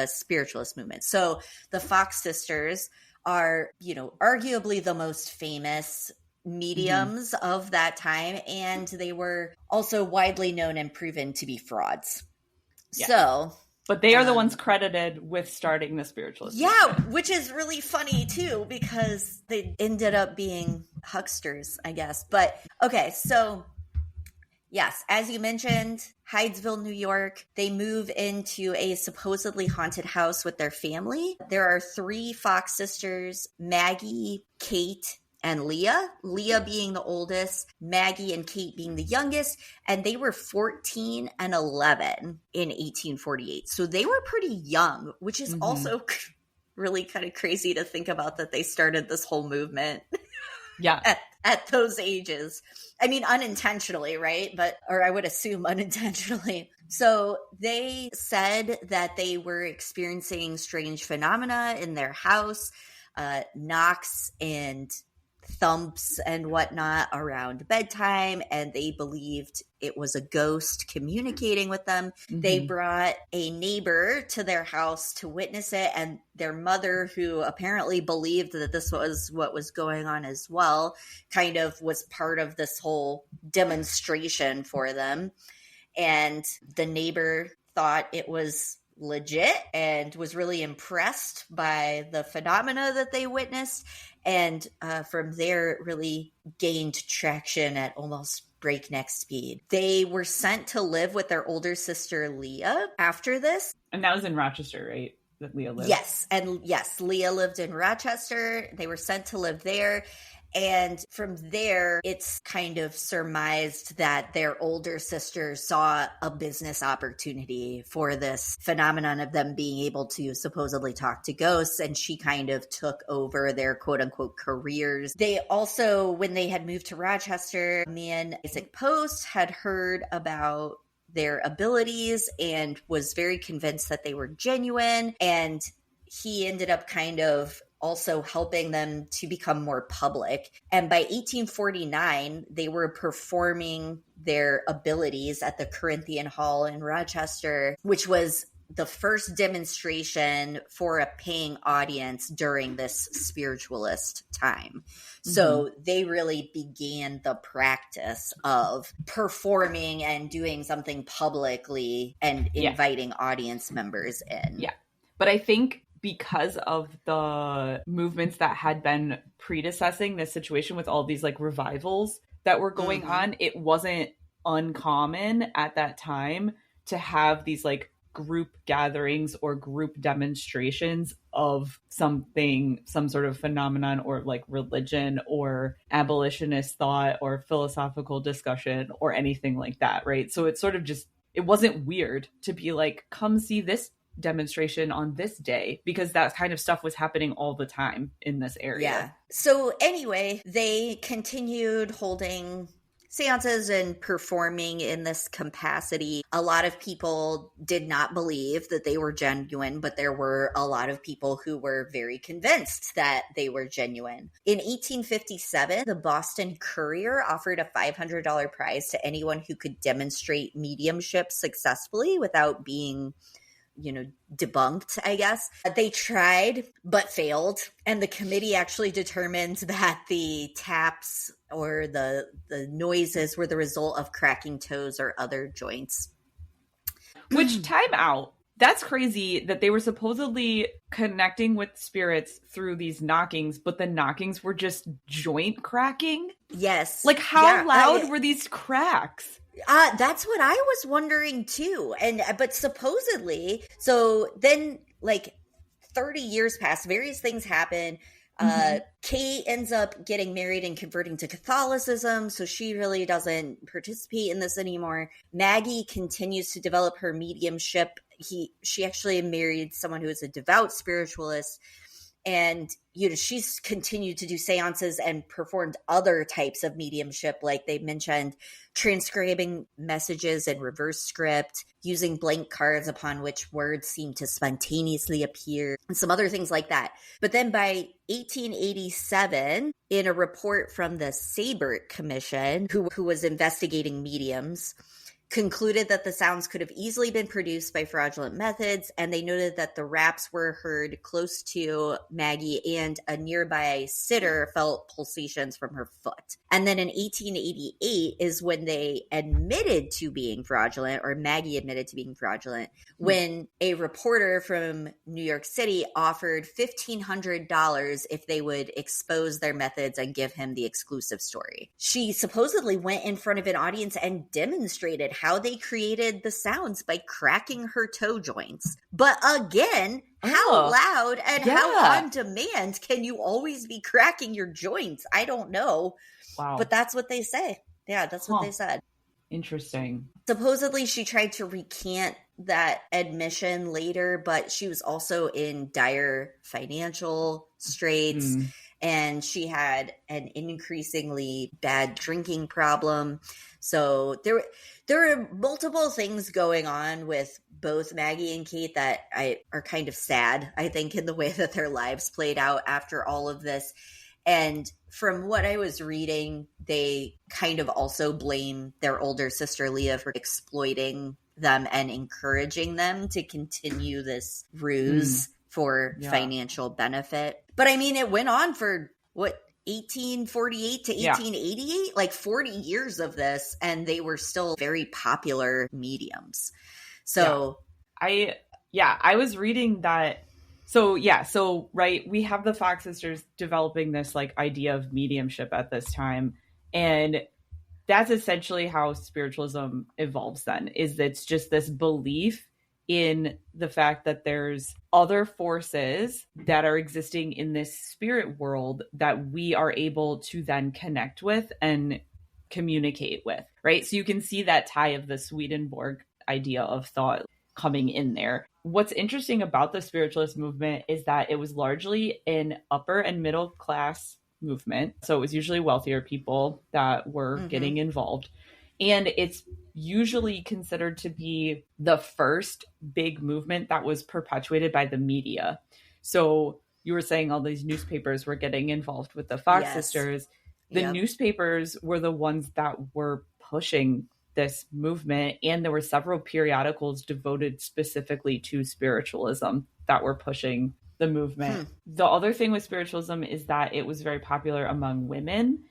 spiritualist movement. So the Fox sisters are, arguably the most famous mediums of that time, and they were also widely known and proven to be frauds. Yeah. So, but they are the ones credited with starting the spiritualist movement. Which is really funny too, because they ended up being hucksters, I guess. But okay, so Yes, as you mentioned, Hydesville, New York, they move into a supposedly haunted house with their family. There are 3 Fox sisters, Maggie, Kate, and Leah. Leah being the oldest, Maggie and Kate being the youngest, and they were 14 and 11 in 1848. So they were pretty young, which is also really kind of crazy to think about, that they started this whole movement. Yeah. At those ages. I mean, unintentionally, right? Or I would assume unintentionally. So they said that they were experiencing strange phenomena in their house, knocks and thumps and whatnot around bedtime, and they believed it was a ghost communicating with them. They brought a neighbor to their house to witness it, and their mother, who apparently believed that this was what was going on as well, kind of was part of this whole demonstration for them. And the neighbor thought it was legit and was really impressed by the phenomena that they witnessed. And from there, it really gained traction at almost breakneck speed. They were sent to live with their older sister, Leah, after this. And that was in Rochester, right? That Leah lived? Yes. And yes, Leah lived in Rochester. They were sent to live there. And from there, it's kind of surmised that their older sister saw a business opportunity for this phenomenon of them being able to supposedly talk to ghosts, and she kind of took over their quote-unquote careers. They also, when they had moved to Rochester, me and Isaac Post had heard about their abilities and was very convinced that they were genuine, and he ended up kind of also helping them to become more public. And by 1849, they were performing their abilities at the Corinthian Hall in Rochester, which was the first demonstration for a paying audience during this spiritualist time. So they really began the practice of performing and doing something publicly and inviting audience members in. Yeah. But I think because of the movements that had been predecessing this situation with all these like revivals that were going on, it wasn't uncommon at that time to have these like group gatherings or group demonstrations of something, some sort of phenomenon or like religion or abolitionist thought or philosophical discussion or anything like that, right? So it's sort of just, it wasn't weird to be like, come see this demonstration on this day, because that kind of stuff was happening all the time in this area. Yeah. So anyway, they continued holding seances and performing in this capacity. A lot of people did not believe that they were genuine, but there were a lot of people who were very convinced that they were genuine. In 1857, the Boston Courier offered a $500 prize to anyone who could demonstrate mediumship successfully without being debunked, I guess. They tried, but failed. And the committee actually determined that the taps or the noises were the result of cracking toes or other joints. Which, time out. That's crazy that they were supposedly connecting with spirits through these knockings, but the knockings were just joint cracking? Yes. Like, how loud were these cracks? That's what I was wondering too. But supposedly, so then like 30 years pass, various things happen. Kate ends up getting married and converting to Catholicism, so she really doesn't participate in this anymore. Maggie continues to develop her mediumship. She actually married someone who is a devout spiritualist. And, she's continued to do seances and performed other types of mediumship, like they mentioned, transcribing messages in reverse script, using blank cards upon which words seem to spontaneously appear, and some other things like that. But then by 1887, in a report from the Sabert Commission, who was investigating mediums, concluded that the sounds could have easily been produced by fraudulent methods, and they noted that the raps were heard close to Maggie, and a nearby sitter felt pulsations from her foot. And then in 1888 is when they admitted to being fraudulent, or Maggie admitted to being fraudulent, when a reporter from New York City offered $1,500 if they would expose their methods and give him the exclusive story. She supposedly went in front of an audience and demonstrated how they created the sounds by cracking her toe joints. But again, how loud and how on demand can you always be cracking your joints? I don't know. Wow. But that's what they say. Yeah, that's what they said. Interesting. Supposedly she tried to recant that admission later, but she was also in dire financial straits. And she had an increasingly bad drinking problem. So there are multiple things going on with both Maggie and Kate that are kind of sad, I think, in the way that their lives played out after all of this. And from what I was reading, they kind of also blame their older sister Leah for exploiting them and encouraging them to continue this ruse for financial benefit. But I mean, it went on for 1848 to 1888, like 40 years of this, and they were still very popular mediums. So I was reading that. So right, we have the Fox sisters developing this like idea of mediumship at this time, and that's essentially how spiritualism evolves then, is it's just this belief in the fact that there's other forces that are existing in this spirit world that we are able to then connect with and communicate with, right? So you can see that tie of the Swedenborg idea of thought coming in there. What's interesting about the spiritualist movement is that it was largely an upper and middle class movement. So it was usually wealthier people that were getting involved. And it's usually considered to be the first big movement that was perpetuated by the media. So you were saying all these newspapers were getting involved with the Fox sisters. The newspapers were the ones that were pushing this movement. And there were several periodicals devoted specifically to spiritualism that were pushing the movement. The other thing with spiritualism is that it was very popular among women,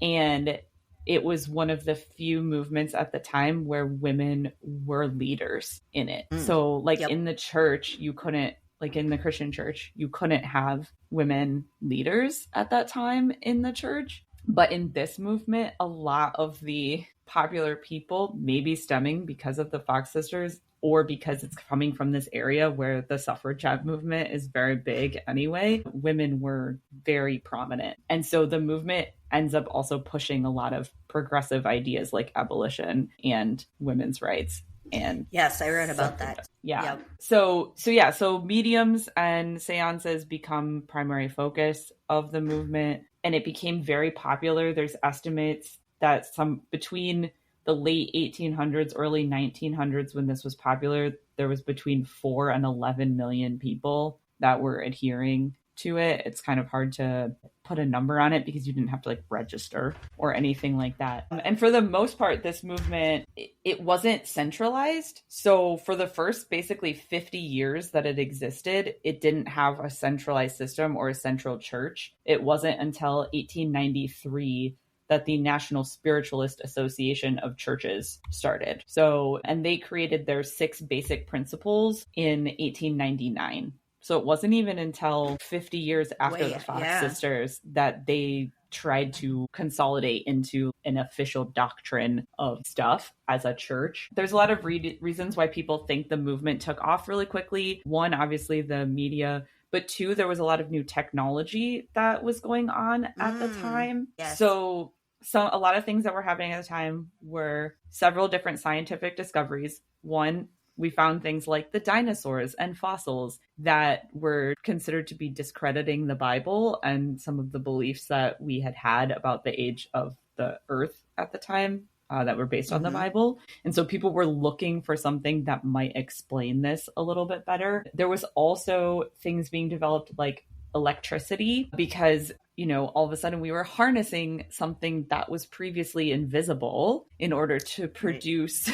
and it was one of the few movements at the time where women were leaders in it. So like in the church, you couldn't, like in the Christian church, you couldn't have women leaders at that time in the church. But in this movement, a lot of the popular people, maybe stemming because of the Fox sisters, or because it's coming from this area where the suffragette movement is very big anyway, women were very prominent. And so the movement ends up also pushing a lot of progressive ideas like abolition and women's rights. And yes, I read about that. Yeah. Yep. So mediums and seances become primary focus of the movement, and it became very popular. There's estimates that between the late 1800s, early 1900s, when this was popular, there was between 4 and 11 million people that were adhering to it. It's kind of hard to put a number on it because you didn't have to like register or anything like that. And for the most part, this movement, it wasn't centralized. So for the first basically 50 years that it existed, it didn't have a centralized system or a central church. It wasn't until 1893 that the National Spiritualist Association of Churches started. So, and they created their 6 basic principles in 1899. So it wasn't even until 50 years after the Fox sisters that they tried to consolidate into an official doctrine of stuff as a church. There's a lot of reasons why people think the movement took off really quickly. One, obviously the media, but 2, there was a lot of new technology that was going on at the time. Yes. So a lot of things that were happening at the time were several different scientific discoveries. One, we found things like the dinosaurs and fossils that were considered to be discrediting the Bible and some of the beliefs that we had about the age of the earth at the time that were based on the Bible. And so people were looking for something that might explain this a little bit better. There was also things being developed like electricity because, you know, all of a sudden we were harnessing something that was previously invisible in order to produce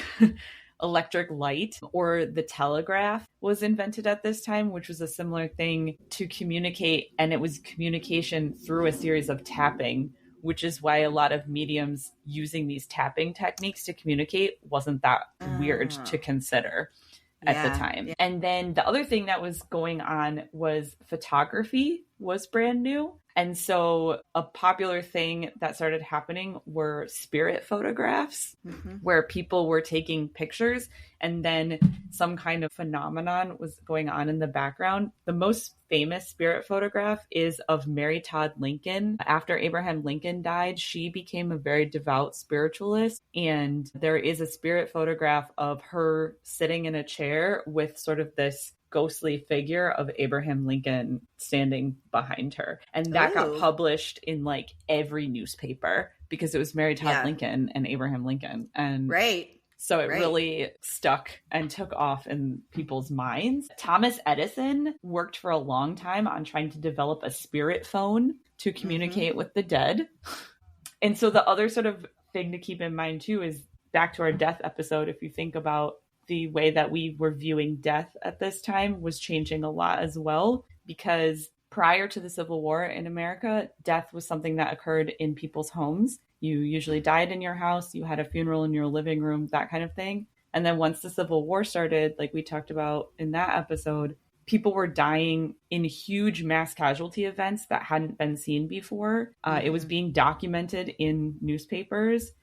electric light. Or the telegraph was invented at this time, which was a similar thing to communicate. And it was communication through a series of tapping, which is why a lot of mediums using these tapping techniques to communicate wasn't that weird to consider at the time. Yeah. And then the other thing that was going on was photography was brand new. And so a popular thing that started happening were spirit photographs, where people were taking pictures and then some kind of phenomenon was going on in the background. The most famous spirit photograph is of Mary Todd Lincoln. After Abraham Lincoln died, she became a very devout spiritualist. And there is a spirit photograph of her sitting in a chair with sort of this ghostly figure of Abraham Lincoln standing behind her. And that got published in like every newspaper because it was Mary Todd Lincoln and Abraham Lincoln. And so it really stuck and took off in people's minds. Thomas Edison worked for a long time on trying to develop a spirit phone to communicate with the dead. And so the other sort of thing to keep in mind too is back to our death episode. If you think about the way that we were viewing death at this time was changing a lot as well, because prior to the Civil War in America, death was something that occurred in people's homes. You usually died in your house, you had a funeral in your living room, that kind of thing. And then once the Civil War started, like we talked about in that episode, people were dying in huge mass casualty events that hadn't been seen before. It was being documented in newspapers.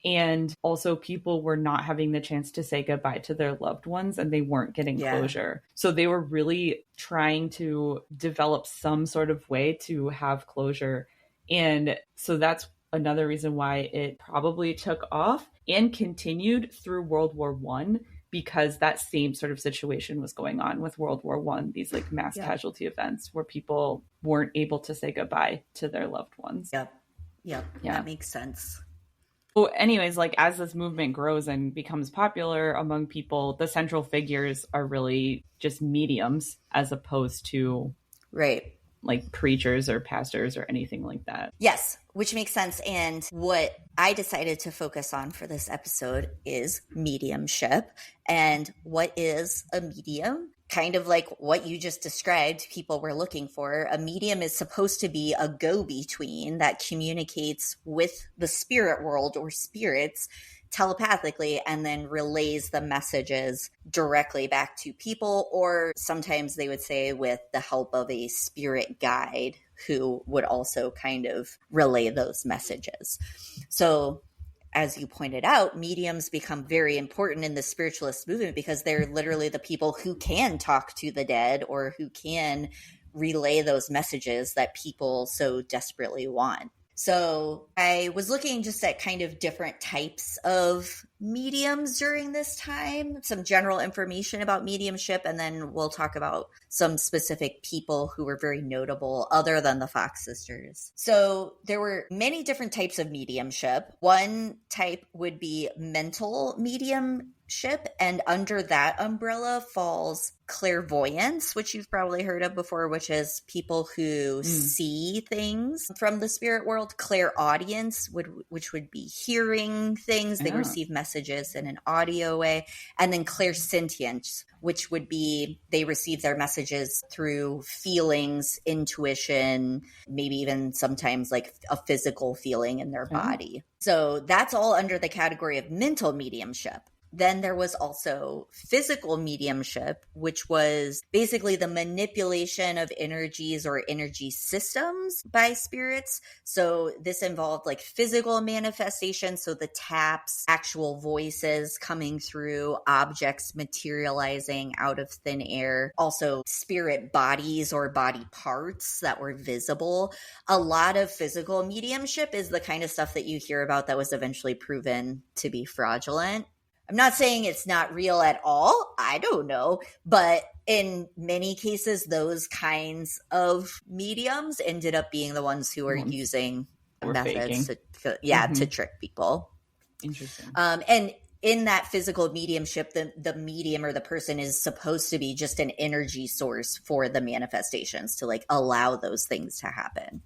And also people were not having the chance to say goodbye to their loved ones and they weren't getting closure. So they were really trying to develop some sort of way to have closure. And so that's another reason why it probably took off and continued through World War I, because that same sort of situation was going on with World War I, these like mass casualty events where people weren't able to say goodbye to their loved ones. Yep. That makes sense. Well, anyways, like as this movement grows and becomes popular among people, the central figures are really just mediums as opposed to like preachers or pastors or anything like that. Yes, which makes sense. And what I decided to focus on for this episode is mediumship. And what is a medium? Kind of like what you just described, people were looking for. A medium is supposed to be a go-between that communicates with the spirit world or spirits telepathically and then relays the messages directly back to people, or sometimes they would say with the help of a spirit guide who would also kind of relay those messages. So as you pointed out, mediums become very important in the spiritualist movement because they're literally the people who can talk to the dead or who can relay those messages that people so desperately want. So I was looking just at kind of different types of mediums during this time, some general information about mediumship, and then we'll talk about some specific people who were very notable other than the Fox sisters. So there were many different types of mediumship. One type would be mental mediumship, and under that umbrella falls clairvoyance, which you've probably heard of before, which is people who see things from the spirit world. Clairaudience, which would be hearing things. They receive messages in an audio way. And then clairsentience, which would be they receive their messages through feelings, intuition, maybe even sometimes like a physical feeling in their body. So that's all under the category of mental mediumship. Then there was also physical mediumship, which was basically the manipulation of energies or energy systems by spirits. So this involved like physical manifestation. So the taps, actual voices coming through, objects materializing out of thin air, also spirit bodies or body parts that were visible. A lot of physical mediumship is the kind of stuff that you hear about that was eventually proven to be fraudulent. I'm not saying it's not real at all. I don't know. But in many cases, those kinds of mediums ended up being the ones who were using methods to trick people. Interesting. And in that physical mediumship, the medium or the person is supposed to be just an energy source for the manifestations to like allow those things to happen.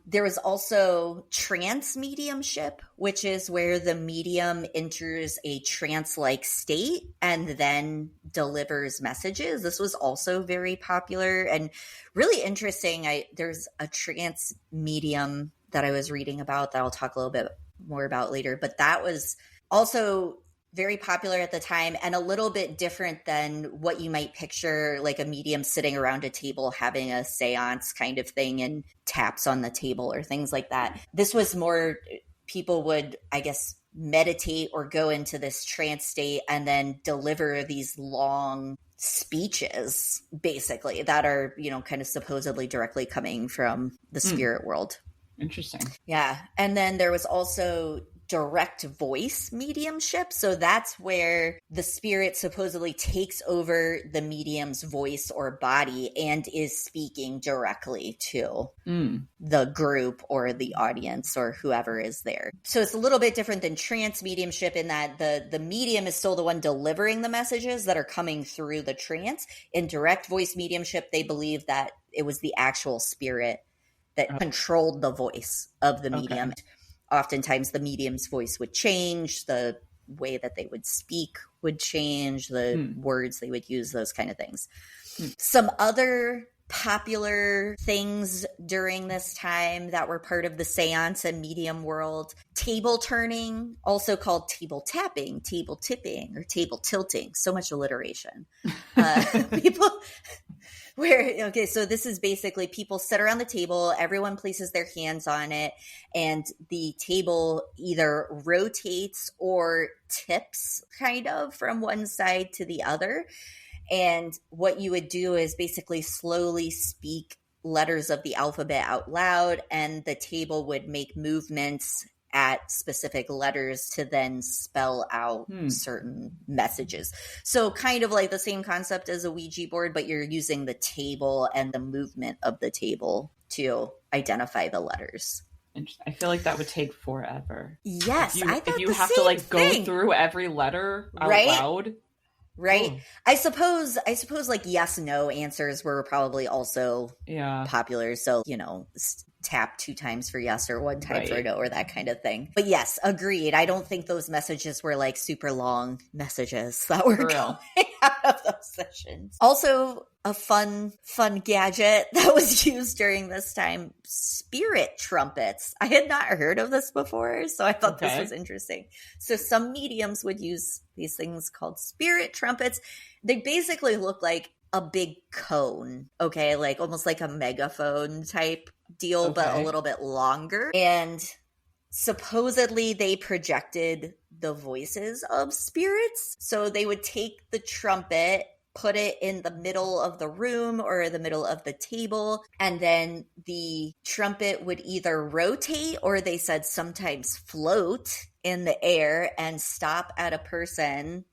There was also trance mediumship, which is where the medium enters a trance-like state and then delivers messages. This was also very popular and really interesting. There's a trance medium that I was reading about that I'll talk a little bit more about later, but that was also very popular at the time and a little bit different than what you might picture, like a medium sitting around a table having a seance kind of thing and taps on the table or things like that. This was more, people would, I guess, meditate or go into this trance state and then deliver these long speeches, basically, that are, you know, kind of supposedly directly coming from the spirit world. Interesting. Yeah. And then there was also direct voice mediumship. So that's where the spirit supposedly takes over the medium's voice or body and is speaking directly to the group or the audience or whoever is there. So it's a little bit different than trance mediumship in that the medium is still the one delivering the messages that are coming through the trance. In direct voice mediumship, they believe that it was the actual spirit that controlled the voice of the medium. Okay. Oftentimes the medium's voice would change, the way that they would speak would change, the words they would use, those kind of things. Some other popular things during this time that were part of the seance and medium world: table turning, also called table tapping, table tipping, or table tilting. So much alliteration. So this is basically people sit around the table, everyone places their hands on it, and the table either rotates or tips kind of from one side to the other. And what you would do is basically slowly speak letters of the alphabet out loud, and the table would make movements at specific letters to then spell out certain messages. So kind of like the same concept as a Ouija board, but you're using the table and the movement of the table to identify the letters. I feel like that would take forever. Yes, I thought if you have to like go through every letter out loud. Right. Oh. I suppose like yes, no answers were probably also popular. So, you know, tap 2 times for yes or 1 time for no or that kind of thing. But yes, agreed. I don't think those messages were like super long messages that were coming out of those sessions. Also, a fun gadget that was used during this time: spirit trumpets. I had not heard of this before, so I thought this was interesting. So some mediums would use these things called spirit trumpets. They basically look like a big cone, like almost like a megaphone type deal, but a little bit longer. And supposedly they projected the voices of spirits. So they would take the trumpet, put it in the middle of the room or the middle of the table, and then the trumpet would either rotate or, they said, sometimes float in the air and stop at a person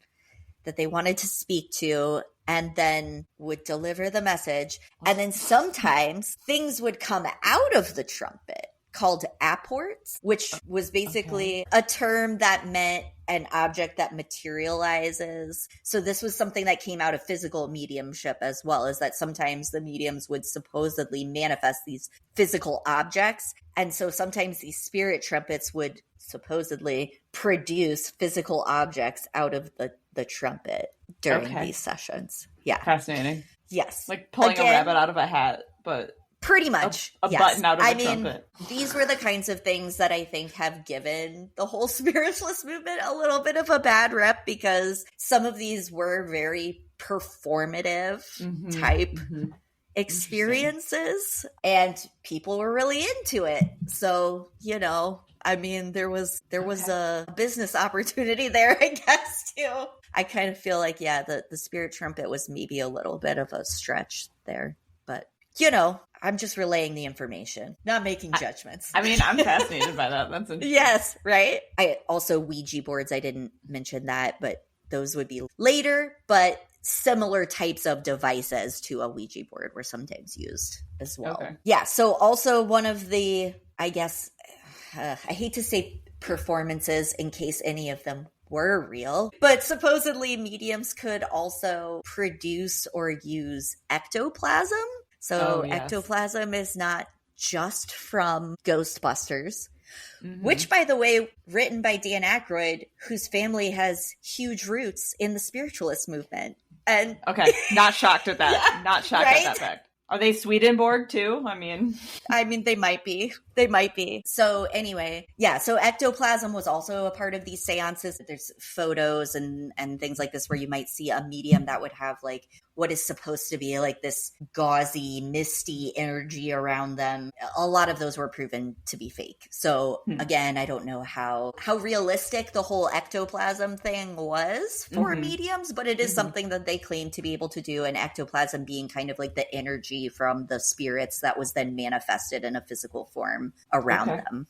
that they wanted to speak to, and then would deliver the message. And then sometimes things would come out of the trumpet called apports, which was basically a term that meant an object that materializes. So this was something that came out of physical mediumship as well, is that sometimes the mediums would supposedly manifest these physical objects. And so sometimes these spirit trumpets would supposedly produce physical objects out of the trumpet during these sessions. Yeah. Fascinating. Yes. Like pulling a rabbit out of a hat, but pretty much. A button out of a trumpet. These were the kinds of things that I think have given the whole spiritualist movement a little bit of a bad rep, because some of these were very performative type experiences, and people were really into it. So, you know, I mean, there was a business opportunity there, I guess, too. I kind of feel like, the spirit trumpet was maybe a little bit of a stretch there. But, you know, I'm just relaying the information, not making judgments. I mean, I'm fascinated by that. That's interesting. Yes, right? Also Ouija boards, I didn't mention that, but those would be later. But similar types of devices to a Ouija board were sometimes used as well. Okay. Yeah, so also one of the, I guess, I hate to say performances in case any of them were real. But supposedly mediums could also produce or use ectoplasm. So ectoplasm is not just from Ghostbusters, which, by the way, written by Dan Aykroyd, whose family has huge roots in the spiritualist movement. And okay, not shocked at that. Not shocked at that fact. Are they Swedenborg too? I mean, they might be. They might be. So anyway, so ectoplasm was also a part of these seances. There's photos and things like this where you might see a medium that would have like what is supposed to be like this gauzy, misty energy around them. A lot of those were proven to be fake. So again, I don't know how realistic the whole ectoplasm thing was for mediums, but it is something that they claim to be able to do, and ectoplasm being kind of like the energy from the spirits that was then manifested in a physical form around them.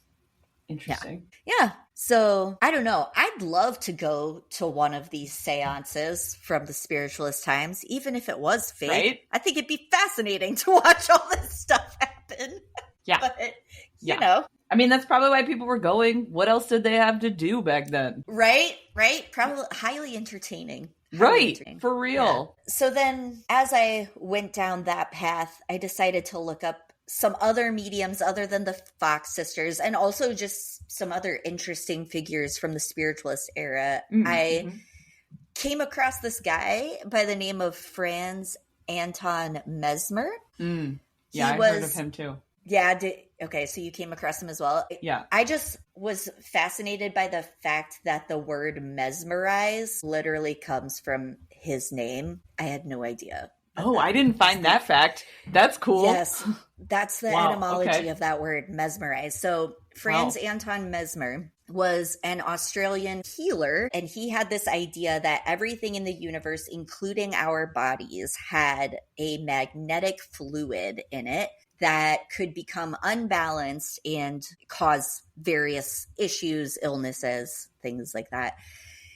Interesting. Yeah. So I don't know. I'd love to go to one of these seances from the spiritualist times, even if it was fake. Right? I think it'd be fascinating to watch all this stuff happen. Yeah. But, you know. I mean, that's probably why people were going. What else did they have to do back then? Right. Probably highly entertaining. For real. Yeah. So then as I went down that path, I decided to look up some other mediums other than the Fox sisters, and also just some other interesting figures from the spiritualist era. I came across this guy by the name of Franz Anton Mesmer. Yeah, I heard of him too. Yeah. Okay, so you came across him as well. Yeah. I just was fascinated by the fact that the word mesmerize literally comes from his name. I had no idea. Oh, I didn't find that fact. That's cool. Yes, that's the etymology of that word, mesmerize. So Franz Anton Mesmer was an Australian healer, and he had this idea that everything in the universe, including our bodies, had a magnetic fluid in it that could become unbalanced and cause various issues, illnesses, things like that.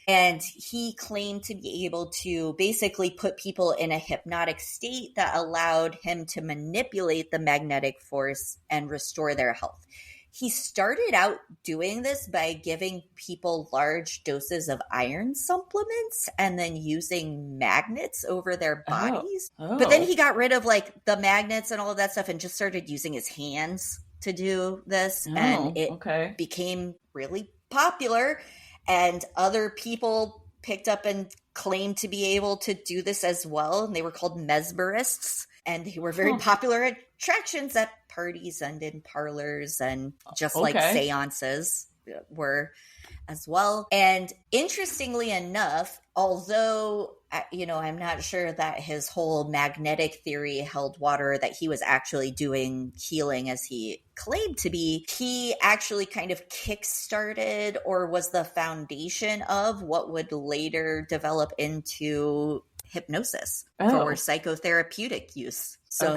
And he claimed to be able to basically put people in a hypnotic state that allowed him to manipulate the magnetic force and restore their health. He started out doing this by giving people large doses of iron supplements and then using magnets over their bodies. But then he got rid of like the magnets and all of that stuff and just started using his hands to do this. And it became really popular. And other people picked up and claimed to be able to do this as well. And they were called mesmerists. And they were very popular attractions at parties and in parlors, and just like seances were as well. And interestingly enough, although, I'm not sure that his whole magnetic theory held water, that he was actually doing healing as he claimed to be, he actually kind of kickstarted or was the foundation of what would later develop into hypnosis for psychotherapeutic use. So,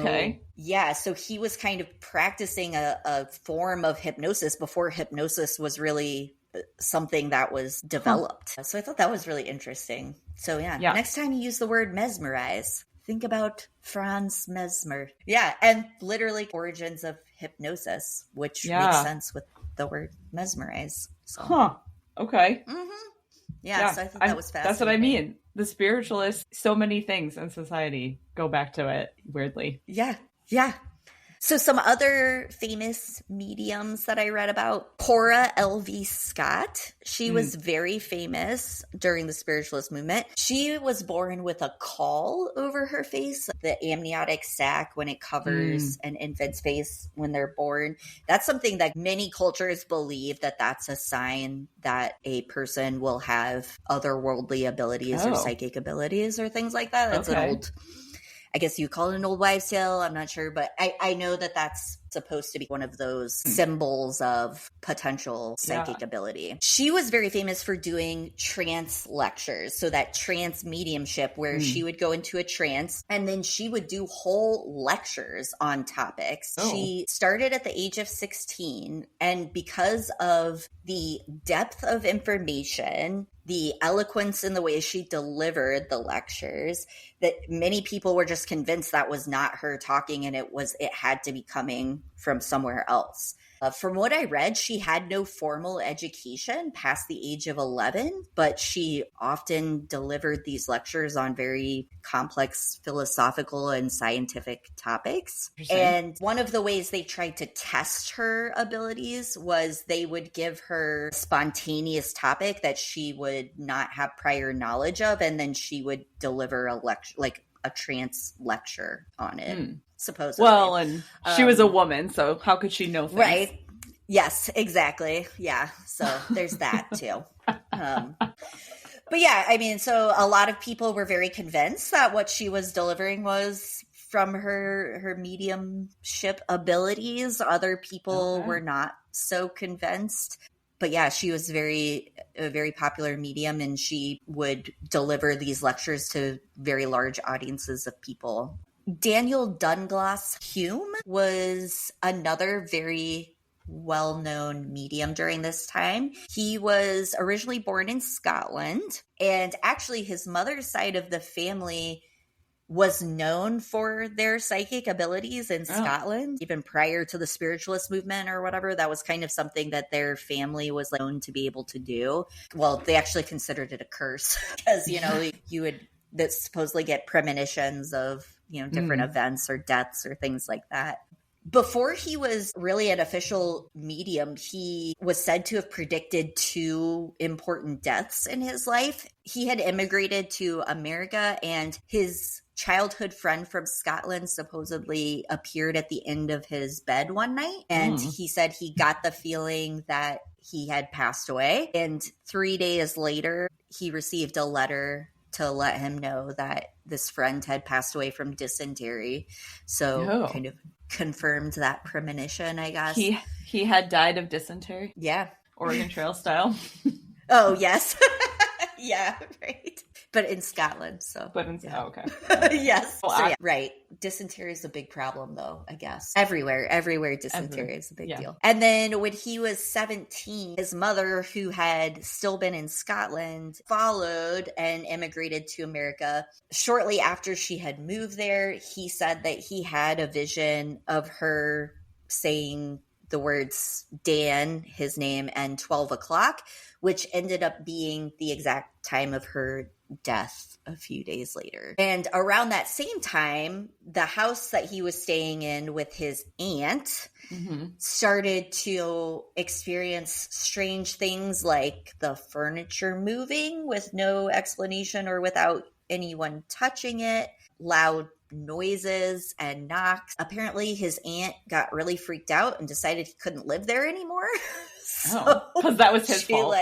so he was kind of practicing a form of hypnosis before hypnosis was really something that was developed. So I thought that was really interesting. So next time you use the word mesmerize, think about Franz Mesmer. Yeah, and literally origins of hypnosis, which makes sense with the word mesmerize. So. Okay. Yeah, so I thought that was fascinating. That's what I mean. The spiritualists, so many things in society go back to it, weirdly. Yeah. So some other famous mediums that I read about, Cora L.V. Scott. She was very famous during the spiritualist movement. She was born with a caul over her face, the amniotic sac when it covers an infant's face when they're born. That's something that many cultures believe that that's a sign that a person will have otherworldly abilities or psychic abilities or things like that. That's an old... I guess you call it an old wives' tale. I'm not sure, but I know that that's supposed to be one of those symbols of potential psychic ability. She was very famous for doing trance lectures. So that trance mediumship where she would go into a trance and then she would do whole lectures on topics. She started at the age of 16, and because of the depth of information, the eloquence in the way she delivered the lectures, that many people were just convinced that was not her talking, and it had to be coming from somewhere else. From what I read, she had no formal education past the age of 11, but she often delivered these lectures on very complex philosophical and scientific topics. And one of the ways they tried to test her abilities was they would give her a spontaneous topic that she would not have prior knowledge of, and then she would deliver a lecture, like a trance lecture on it. Supposedly. Well, and she was a woman, so how could she know things? Right. Yes, exactly. Yeah. So there's that too. But yeah, I mean, so a lot of people were very convinced that what she was delivering was from her mediumship abilities. Other people were not so convinced. But yeah, she was a very popular medium, and she would deliver these lectures to very large audiences of people. Daniel Dunglass Hume was another very well-known medium during this time. He was originally born in Scotland, and actually his mother's side of the family was known for their psychic abilities in Scotland, even prior to the spiritualist movement or whatever. That was kind of something that their family was known to be able to do. Well, they actually considered it a curse because, you would supposedly get premonitions of, different events or deaths or things like that. Before he was really an official medium, he was said to have predicted 2 important deaths in his life. He had immigrated to America, and his childhood friend from Scotland supposedly appeared at the end of his bed one night. And he said he got the feeling that he had passed away. And 3 days later, he received a letter to let him know that this friend had passed away from dysentery. So kind of confirmed that premonition, I guess. He had died of dysentery? Yeah. Oregon Trail style? Oh, yes. Yeah, right. But in Scotland, so. Okay. Yes. Well, so, yeah, right. Dysentery is a big problem, though, I guess. Everywhere dysentery is a big deal. And then when he was 17, his mother, who had still been in Scotland, followed and immigrated to America. Shortly after she had moved there, he said that he had a vision of her saying the words Dan, his name, and 12 o'clock, which ended up being the exact time of her death a few days later. And around that same time, the house that he was staying in with his aunt started to experience strange things like the furniture moving with no explanation or without anyone touching it, loud noises and knocks. Apparently his aunt got really freaked out and decided he couldn't live there anymore. Because that was his fault.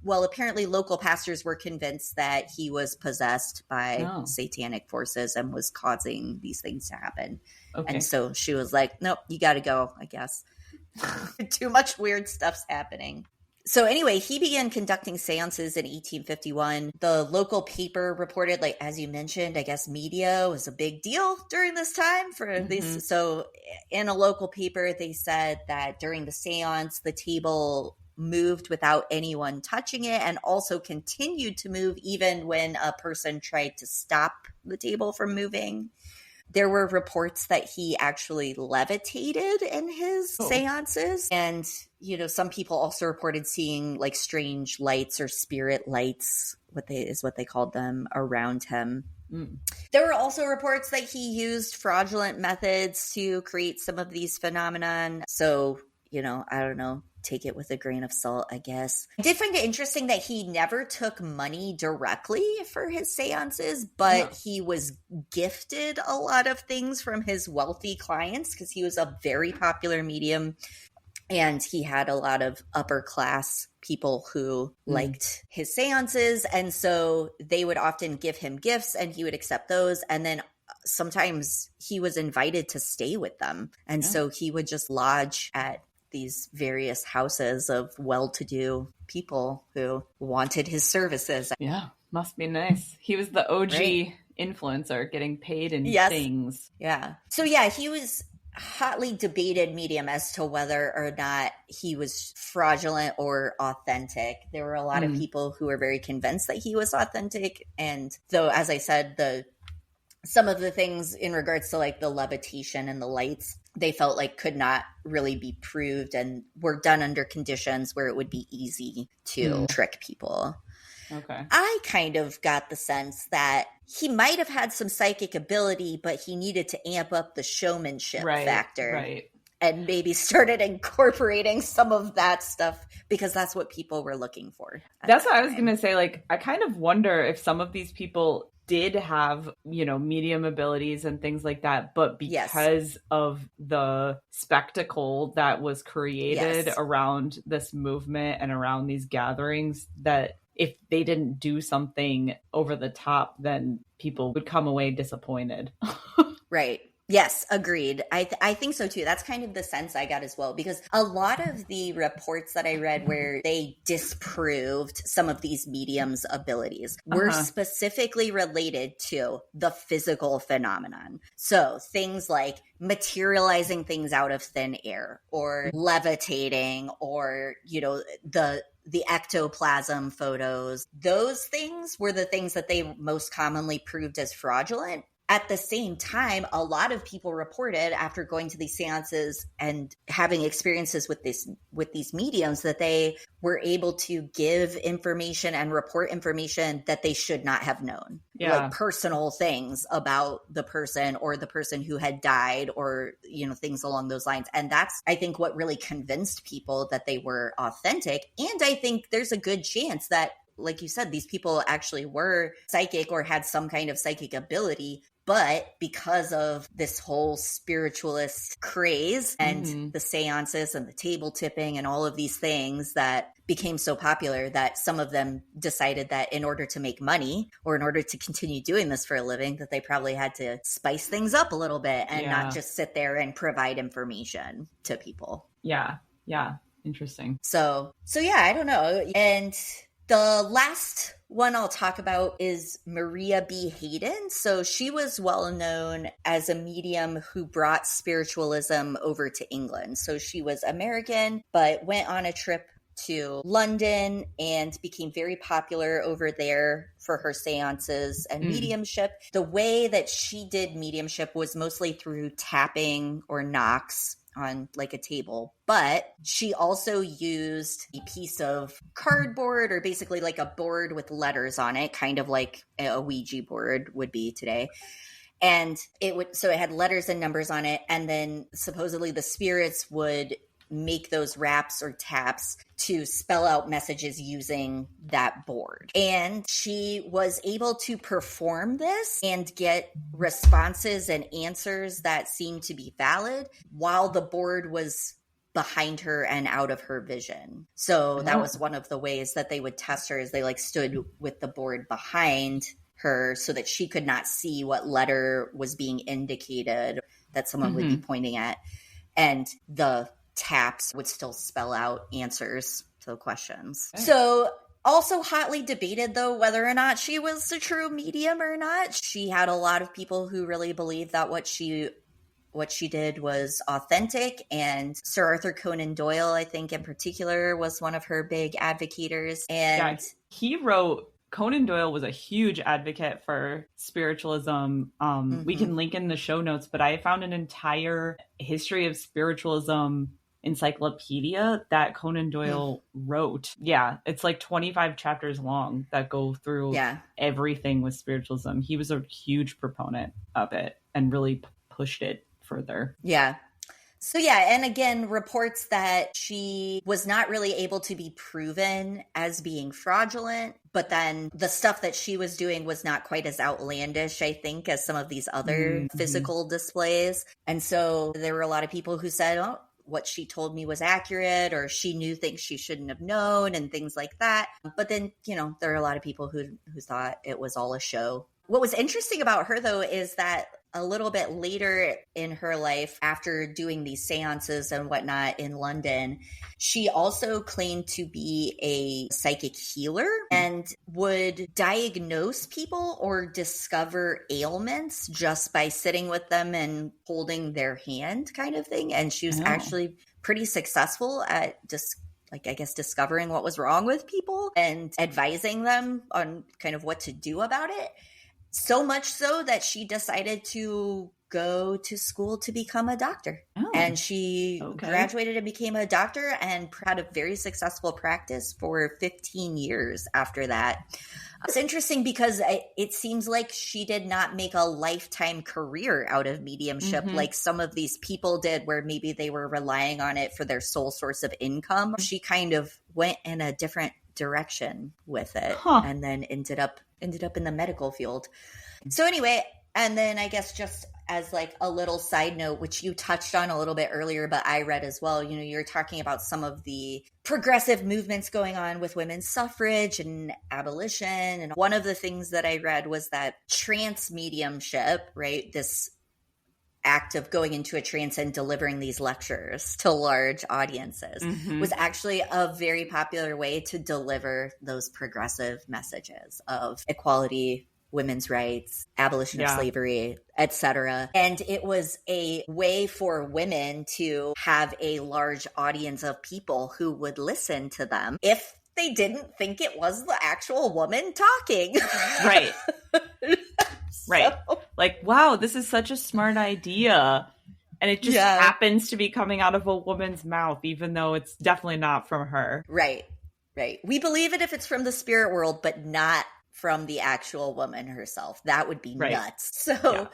Well, apparently local pastors were convinced that he was possessed by satanic forces and was causing these things to happen. Okay. And so she was like, nope, you got to go, I guess. Too much weird stuff's happening. So anyway, he began conducting seances in 1851. The local paper reported, like, as you mentioned, I guess media was a big deal during this time for these. So in a local paper, they said that during the seance, the table moved without anyone touching it and also continued to move even when a person tried to stop the table from moving. There were reports that he actually levitated in his seances. And, some people also reported seeing like strange lights or spirit lights, what they called them, around him. There were also reports that he used fraudulent methods to create some of these phenomenon. So, I don't know. Take it with a grain of salt, I guess. I did find it interesting that he never took money directly for his seances, but he was gifted a lot of things from his wealthy clients because he was a very popular medium. And he had a lot of upper class people who liked his seances. And so they would often give him gifts and he would accept those. And then sometimes he was invited to stay with them. And so he would just lodge at these various houses of well-to-do people who wanted his services. Yeah, must be nice. He was the OG influencer getting paid in things. Yeah. So yeah, he was hotly debated medium as to whether or not he was fraudulent or authentic. There were a lot of people who were very convinced that he was authentic. And though, as I said, some of the things in regards to like the levitation and the lights, they felt like could not really be proved and were done under conditions where it would be easy to trick people. Okay. I kind of got the sense that he might have had some psychic ability, but he needed to amp up the showmanship factor. Right. And maybe started incorporating some of that stuff because that's what people were looking for. That's what I was going to say. Like, I kind of wonder if some of these people did have, you know, medium abilities and things like that, but because of the spectacle that was created around this movement and around these gatherings, that if they didn't do something over the top, then people would come away disappointed. Right. Yes, agreed. I think so too. That's kind of the sense I got as well, because a lot of the reports that I read where they disproved some of these mediums' abilities were specifically related to the physical phenomenon. So things like materializing things out of thin air or levitating or, you know, the ectoplasm photos. Those things were the things that they most commonly proved as fraudulent. At the same time, a lot of people reported after going to these seances and having experiences with these mediums that they were able to give information and report information that they should not have known. Like personal things about the person or the person who had died or, you know, things along those lines. And that's, I think, what really convinced people that they were authentic. And I think there's a good chance that, like you said, these people actually were psychic or had some kind of psychic ability. But because of this whole spiritualist craze and the seances and the table tipping and all of these things that became so popular, that some of them decided that in order to make money or in order to continue doing this for a living, that they probably had to spice things up a little bit and not just sit there and provide information to people. Yeah. Yeah. Interesting. So yeah, I don't know. And the last one I'll talk about is Maria B. Hayden. So she was well known as a medium who brought spiritualism over to England. So she was American, but went on a trip to London and became very popular over there for her seances and mediumship. The way that she did mediumship was mostly through tapping or knocks on like a table, but she also used a piece of cardboard or basically like a board with letters on it, kind of like a Ouija board would be today. And it had letters and numbers on it. And then supposedly the spirits would make those raps or taps to spell out messages using that board. And she was able to perform this and get responses and answers that seemed to be valid while the board was behind her and out of her vision. So that was one of the ways that they would test her, is they like stood with the board behind her so that she could not see what letter was being indicated that someone would be pointing at. And the taps would still spell out answers to the questions. Okay. So also hotly debated, though, whether or not she was a true medium or not. She had a lot of people who really believed that what she did was authentic. And Sir Arthur Conan Doyle, I think in particular, was one of her big advocators. And Conan Doyle was a huge advocate for spiritualism. We can link in the show notes, but I found an entire history of spiritualism encyclopedia that Conan Doyle wrote. Yeah, it's like 25 chapters long that go through everything with spiritualism. He was a huge proponent of it and really pushed it further. Yeah. So yeah, and again, reports that she was not really able to be proven as being fraudulent, but then the stuff that she was doing was not quite as outlandish, I think, as some of these other physical displays. And so there were a lot of people who said, oh, what she told me was accurate, or she knew things she shouldn't have known and things like that. But then, you know, there are a lot of people who thought it was all a show. What was interesting about her, though, is that a little bit later in her life, after doing these seances and whatnot in London, she also claimed to be a psychic healer and would diagnose people or discover ailments just by sitting with them and holding their hand, kind of thing. And she was actually pretty successful at just, like, I guess, discovering what was wrong with people and advising them on kind of what to do about it. So much so that she decided to go to school to become a doctor. Oh, and she okay. graduated and became a doctor and had a very successful practice for 15 years after that. It's interesting because it seems like she did not make a lifetime career out of mediumship like some of these people did, where maybe they were relying on it for their sole source of income. She kind of went in a different direction with it and then ended up in the medical field. So anyway, and then I guess just as like a little side note, which you touched on a little bit earlier, but I read as well, you know, you're talking about some of the progressive movements going on with women's suffrage and abolition. And one of the things that I read was that trance mediumship, right? This act of going into a trance and delivering these lectures to large audiences was actually a very popular way to deliver those progressive messages of equality, women's rights, abolition of slavery, etc. And it was a way for women to have a large audience of people who would listen to them if they didn't think it was the actual woman talking. Right. Right. Like, wow, this is such a smart idea. And it just happens to be coming out of a woman's mouth, even though it's definitely not from her. Right. Right. We believe it if it's from the spirit world, but not from the actual woman herself. That would be nuts. So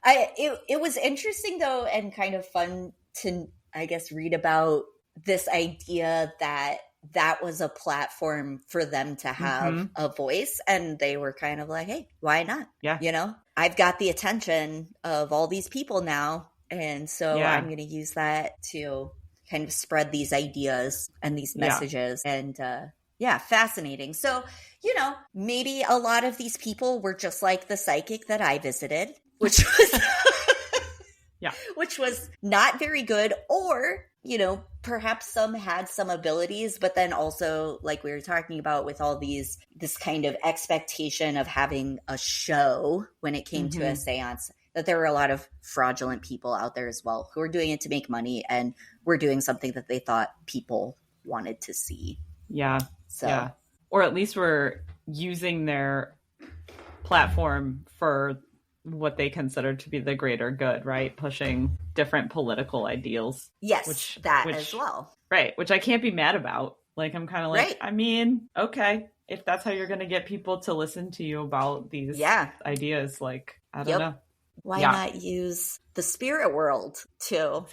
it was interesting though, and kind of fun to, I guess, read about this idea that was a platform for them to have a voice. And they were kind of like, hey, why not? Yeah. You know, I've got the attention of all these people now. And so I'm going to use that to kind of spread these ideas and these messages. And fascinating. So, you know, maybe a lot of these people were just like the psychic that I visited, which was which was not very good, or, you know, perhaps some had some abilities, but then also, like we were talking about with all this kind of expectation of having a show when it came to a seance, that there were a lot of fraudulent people out there as well who were doing it to make money and were doing something that they thought people wanted to see. Yeah. So, or at least we're using their platform for what they consider to be the greater good, right? Pushing different political ideals. Yes, which as well. Right, which I can't be mad about. Like, I'm kind of like, I mean, okay, if that's how you're going to get people to listen to you about these ideas, like, I don't know. Why not use the spirit world to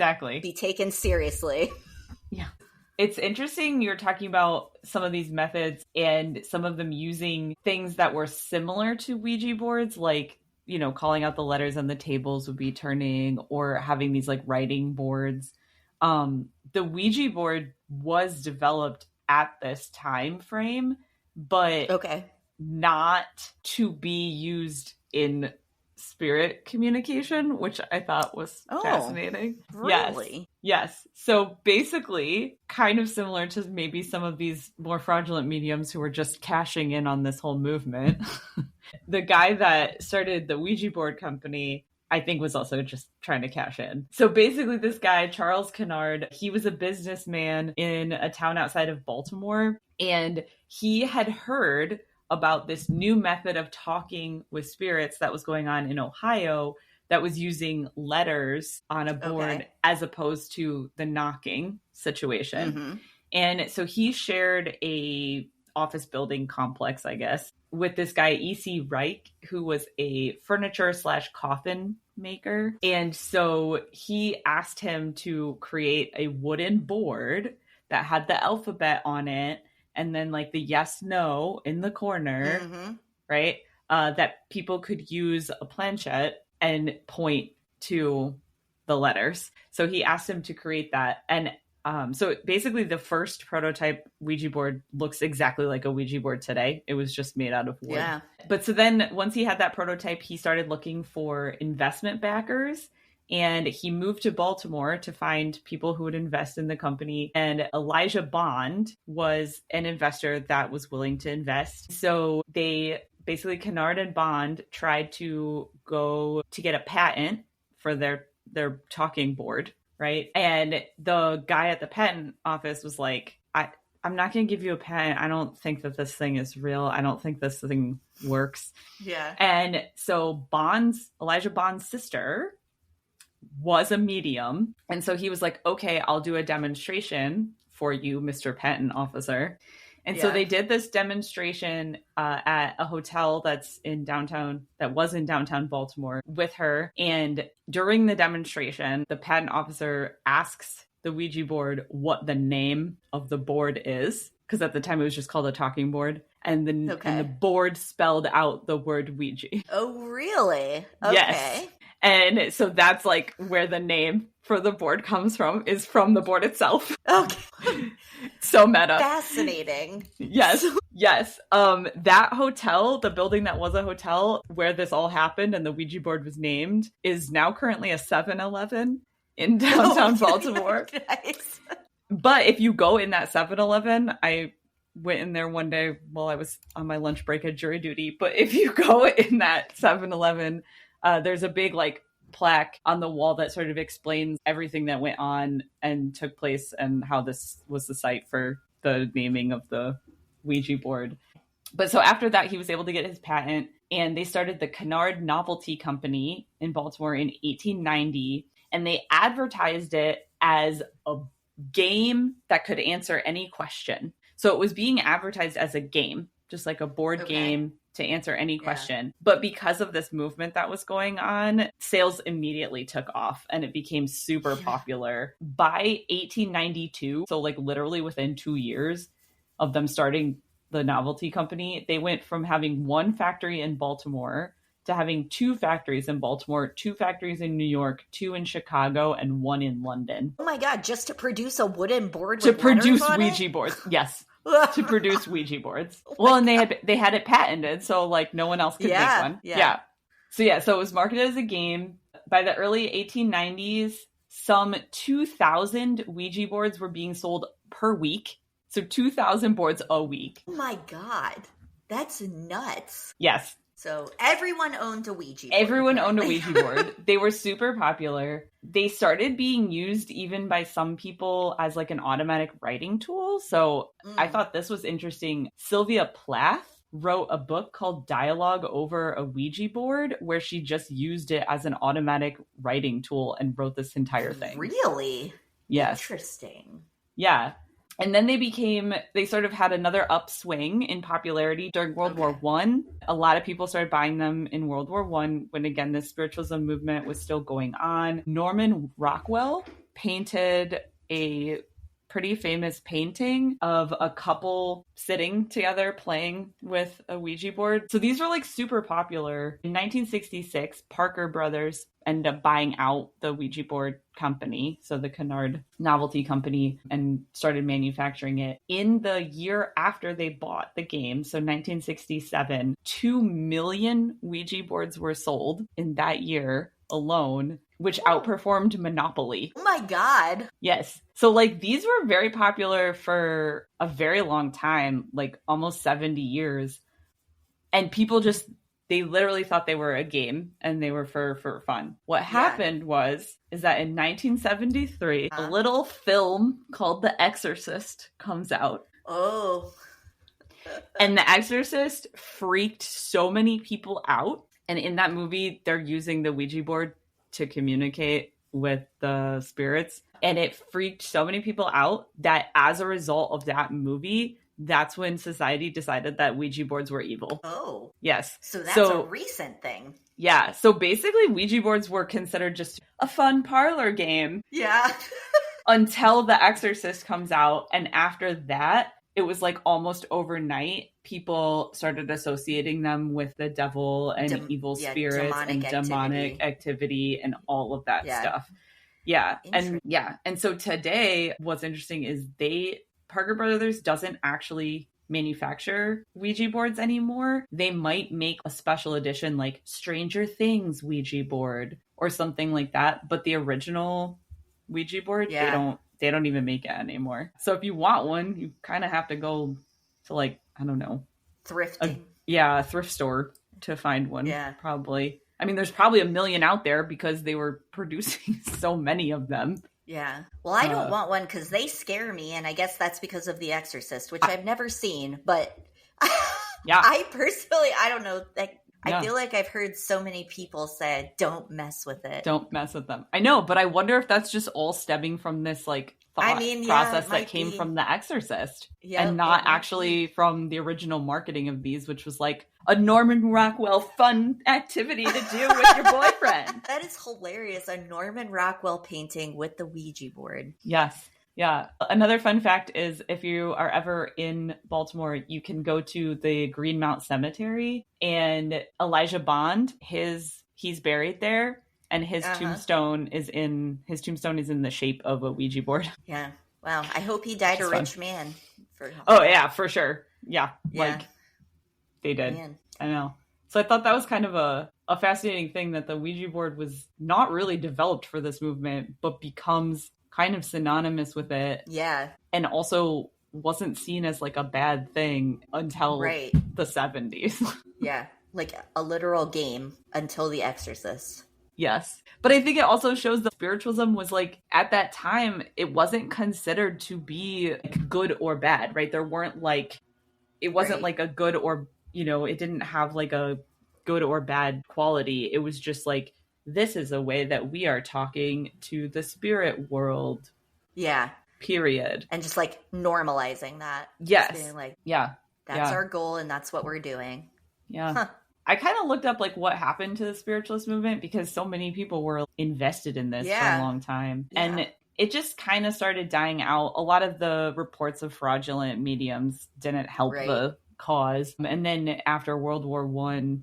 be taken seriously? Yeah. It's interesting you're talking about some of these methods and some of them using things that were similar to Ouija boards, like, you know, calling out the letters on the tables would be turning, or having these like writing boards. The Ouija board was developed at this time frame, but not to be used in spirit communication, which I thought was fascinating. Really? Yes. So basically, kind of similar to maybe some of these more fraudulent mediums who were just cashing in on this whole movement. The guy that started the Ouija board company, I think, was also just trying to cash in. So basically, this guy, Charles Kennard, he was a businessman in a town outside of Baltimore, and he had heard about this new method of talking with spirits that was going on in Ohio that was using letters on a board as opposed to the knocking situation. And so he shared a office building complex, I guess, with this guy, E.C. Reich, who was a furniture/coffin maker. And so he asked him to create a wooden board that had the alphabet on it, and then like the yes, no in the corner, right? That people could use a planchette and point to the letters. So he asked him to create that. And so basically the first prototype Ouija board looks exactly like a Ouija board today. It was just made out of wood. Yeah. But so then once he had that prototype, he started looking for investment backers. And he moved to Baltimore to find people who would invest in the company. And Elijah Bond was an investor that was willing to invest. So they basically, Kennard and Bond tried to go to get a patent for their talking board, right? And the guy at the patent office was like, I'm not going to give you a pen. I don't think that this thing is real. I don't think this thing works. Yeah. And so Elijah Bond's sister was a medium. And so he was like, okay, I'll do a demonstration for you, Mr. Patent Officer. And so they did this demonstration at a hotel that was in downtown Baltimore with her. And during the demonstration, the patent officer asks the Ouija board what the name of the board is. Because at the time it was just called a talking board. And the board spelled out the word Ouija. Oh, really? Okay. Yes. And so that's like where the name for the board comes from, is from the board itself. Okay. So meta. Fascinating. Yes. Yes. That hotel, the building that was a hotel where this all happened and the Ouija board was named, is now currently a 7-Eleven in downtown Baltimore. Nice. But if you go in that 7-Eleven, I went in there one day while I was on my lunch break at jury duty. But if you go in that 7-Eleven, there's a big like plaque on the wall that sort of explains everything that went on and took place and how this was the site for the naming of the Ouija board. But so after that, he was able to get his patent, and they started the Kennard Novelty Company in Baltimore in 1890, and they advertised it as a game that could answer any question. So it was being advertised as a game, just like a board game to answer any question. But because of this movement that was going on, sales immediately took off and it became super popular. By 1892, so like literally within 2 years of them starting the novelty company, they went from having one factory in Baltimore to having 2 factories in Baltimore, 2 factories in New York, 2 in Chicago, and 1 in London. Oh my God, just to produce a wooden board to with produce letters on Ouija it? boards. Yes. To produce Ouija boards. Well, and they had it patented, so like no one else could make one. Yeah. So it was marketed as a game. By the early 1890s, some 2,000 Ouija boards were being sold per week. So 2,000 boards a week. Oh my God. That's nuts. Yes. So everyone owned a Ouija board. Everyone owned a Ouija board. They were super popular. They started being used even by some people as like an automatic writing tool. So I thought this was interesting. Sylvia Plath wrote a book called Dialogue Over a Ouija Board, where she just used it as an automatic writing tool and wrote this entire thing. Really? Yes. Interesting. Yeah. And then they sort of had another upswing in popularity during World War I. A lot of people started buying them in World War I when, again, the spiritualism movement was still going on. Norman Rockwell painted a pretty famous painting of a couple sitting together playing with a Ouija board. So these were like super popular. In 1966, Parker Brothers ended up buying out the Ouija board company, so the Kennard Novelty Company, and started manufacturing it. In the year after they bought the game, so 1967, 2 million Ouija boards were sold in that year alone, which outperformed Monopoly. Oh my God. Yes. So like these were very popular for a very long time, like almost 70 years. And people they literally thought they were a game and they were for fun. What happened is that in 1973, a little film called The Exorcist comes out. Oh. And The Exorcist freaked so many people out. And in that movie, they're using the Ouija board to communicate with the spirits. And it freaked so many people out that as a result of that movie, that's when society decided that Ouija boards were evil. Oh. Yes. So that's a recent thing. Yeah. So basically, Ouija boards were considered just a fun parlor game. Yeah. Until The Exorcist comes out. And after that, it was like almost overnight, people started associating them with the devil and evil spirits and demonic activity and all of that stuff. Yeah. And so today, what's interesting is Parker Brothers doesn't actually manufacture Ouija boards anymore. They might make a special edition like Stranger Things Ouija board or something like that. But the original Ouija board, they don't even make it anymore. So if you want one, you kind of have to go to like, I don't know. Thrifting. A thrift store to find one. Yeah. Probably. I mean, there's probably a million out there because they were producing so many of them. Yeah. Well, I don't want one because they scare me, and I guess that's because of The Exorcist, which I've never seen. But Yeah. I personally, I don't know. I feel like I've heard so many people say, "Don't mess with it. Don't mess with them." I know, but I wonder if that's just all stemming from this like thought process that came from The Exorcist, and not actually from the original marketing of these, which was like a Norman Rockwell fun activity to do with your boyfriend. That is hilarious. A Norman Rockwell painting with the Ouija board. Yes. Yeah. Another fun fact is if you are ever in Baltimore, you can go to the Greenmount Cemetery, and Elijah Bond, he's buried there, and his tombstone is in the shape of a Ouija board. Yeah. Wow. I hope he died a rich man. Oh yeah, for sure. Yeah. Like they did. Man. I know. So I thought that was kind of a fascinating thing, that the Ouija board was not really developed for this movement, but becomes kind of synonymous with it. Yeah. And also wasn't seen as like a bad thing until the 70s. Yeah. Like a literal game until The Exorcist. Yes. But I think it also shows that spiritualism was like, at that time, it wasn't considered to be like good or bad, right? There weren't like, it wasn't like a good or, it didn't have like a good or bad quality. It was just like, this is a way that we are talking to the spirit world. Yeah. Period. And just like normalizing that. Yes. Just being like, yeah. That's our goal and that's what we're doing. Yeah. Huh. I kind of looked up like what happened to the spiritualist movement, because so many people were invested in this for a long time. Yeah. And it just kind of started dying out. A lot of the reports of fraudulent mediums didn't help the cause. And then after World War I,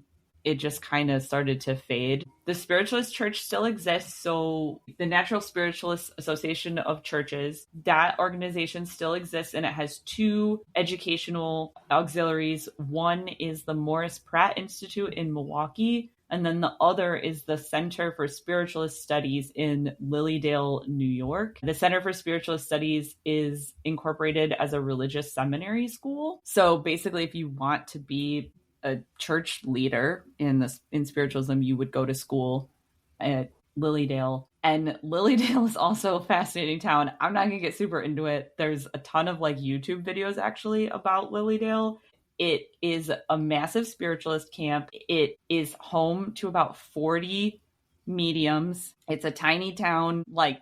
it just kind of started to fade. The Spiritualist Church still exists. So the Natural Spiritualist Association of Churches, that organization still exists, and it has two educational auxiliaries. One is the Morris Pratt Institute in Milwaukee, and then the other is the Center for Spiritualist Studies in Lilydale, New York. The Center for Spiritualist Studies is incorporated as a religious seminary school. So basically, if you want to be a church leader in spiritualism, you would go to school at Lilydale. And Lilydale is also a fascinating town. I'm not gonna get super into it. There's a ton of like YouTube videos actually about Lilydale. It is a massive spiritualist camp. It is home to about 40 mediums. It's a tiny town, like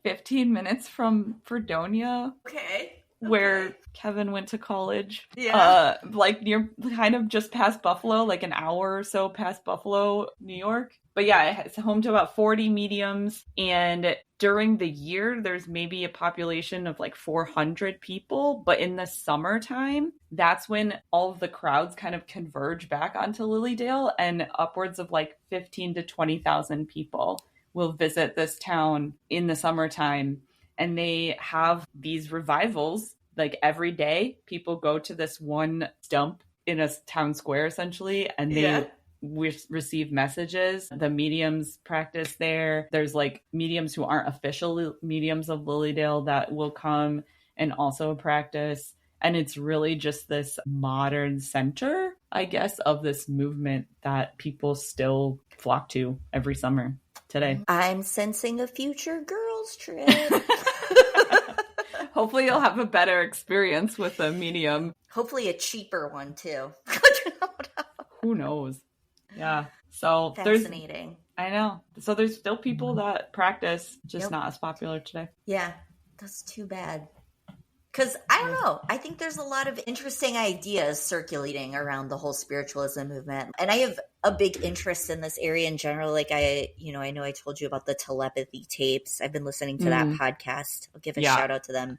15 minutes from Fredonia. Okay. Where Kevin went to college. Yeah. Like near, kind of just past Buffalo, like an hour or so past Buffalo, New York. But yeah, it's home to about 40 mediums. And during the year, there's maybe a population of like 400 people. But in the summertime, that's when all of the crowds kind of converge back onto Lilydale, and upwards of like 15 to 20,000 people will visit this town in the summertime. And they have these revivals, like every day. People go to this one stump in a town square, essentially, and they receive messages. The mediums practice there. There's like mediums who aren't official mediums of Lilydale that will come and also practice. And it's really just this modern center, I guess, of this movement that people still flock to every summer today. I'm sensing a future girls' trip. Hopefully you'll have a better experience with a medium. Hopefully a cheaper one, too. Who knows? Yeah. So fascinating. I know. So there's still people that practice, just not as popular today. Yeah. That's too bad. Because, I don't know, I think there's a lot of interesting ideas circulating around the whole spiritualism movement. And I have a big interest in this area in general. Like I know I told you about the telepathy tapes. I've been listening to that podcast. I'll give a shout out to them,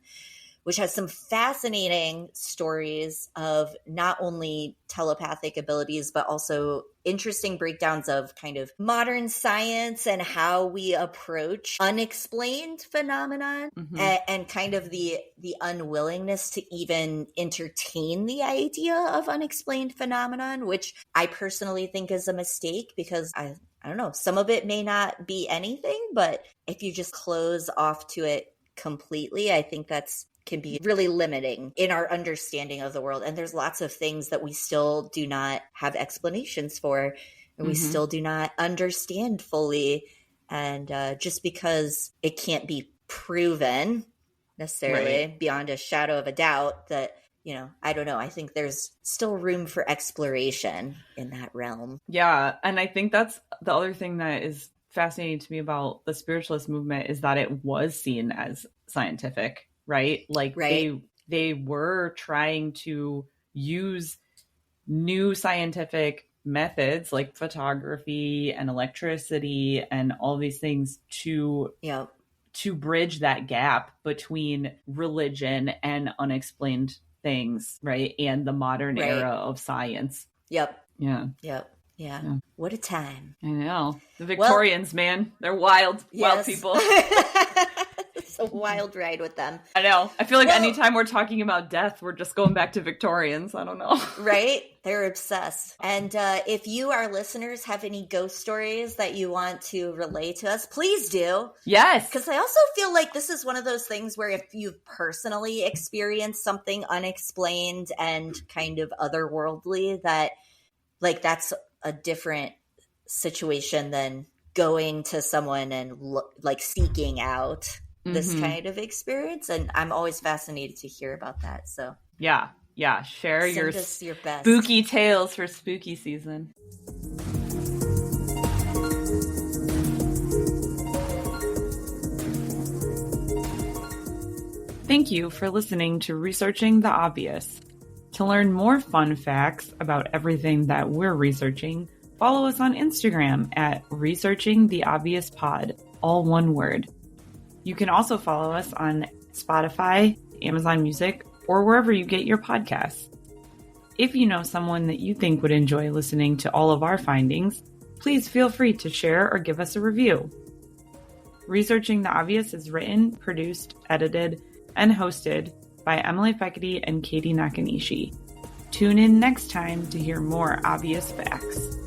which has some fascinating stories of not only telepathic abilities, but also interesting breakdowns of kind of modern science and how we approach unexplained phenomenon, and kind of the unwillingness to even entertain the idea of unexplained phenomenon, which I personally think is a mistake, because I don't know, some of it may not be anything, but if you just close off to it completely, I think can be really limiting in our understanding of the world. And there's lots of things that we still do not have explanations for, and we still do not understand fully. And just because it can't be proven necessarily beyond a shadow of a doubt that, I don't know. I think there's still room for exploration in that realm. Yeah. And I think that's the other thing that is fascinating to me about the spiritualist movement is that it was seen as scientific, right? Like they were trying to use new scientific methods like photography and electricity and all these things to bridge that gap between religion and unexplained things, right? And the modern era of science. Yep. Yeah. Yep. Yeah. What a time. I know. The Victorians, man, they're wild, wild people. It's a wild ride with them. I know. I feel like anytime we're talking about death, we're just going back to Victorians. I don't know. Right? They're obsessed. And if you, our listeners, have any ghost stories that you want to relay to us, please do. Yes. Because I also feel like this is one of those things where if you've personally experienced something unexplained and kind of otherworldly, that like that's a different situation than going to someone and like seeking out this kind of experience. And I'm always fascinated to hear about that. So yeah. Share your best spooky tales for spooky season. Thank you for listening to Researching the Obvious. To learn more fun facts about everything that we're researching, follow us on Instagram at Researching the Obvious Pod, all one word. You can also follow us on Spotify, Amazon Music, or wherever you get your podcasts. If you know someone that you think would enjoy listening to all of our findings, please feel free to share or give us a review. Researching the Obvious is written, produced, edited, and hosted by Emily Fekete and Katie Nakanishi. Tune in next time to hear more obvious facts.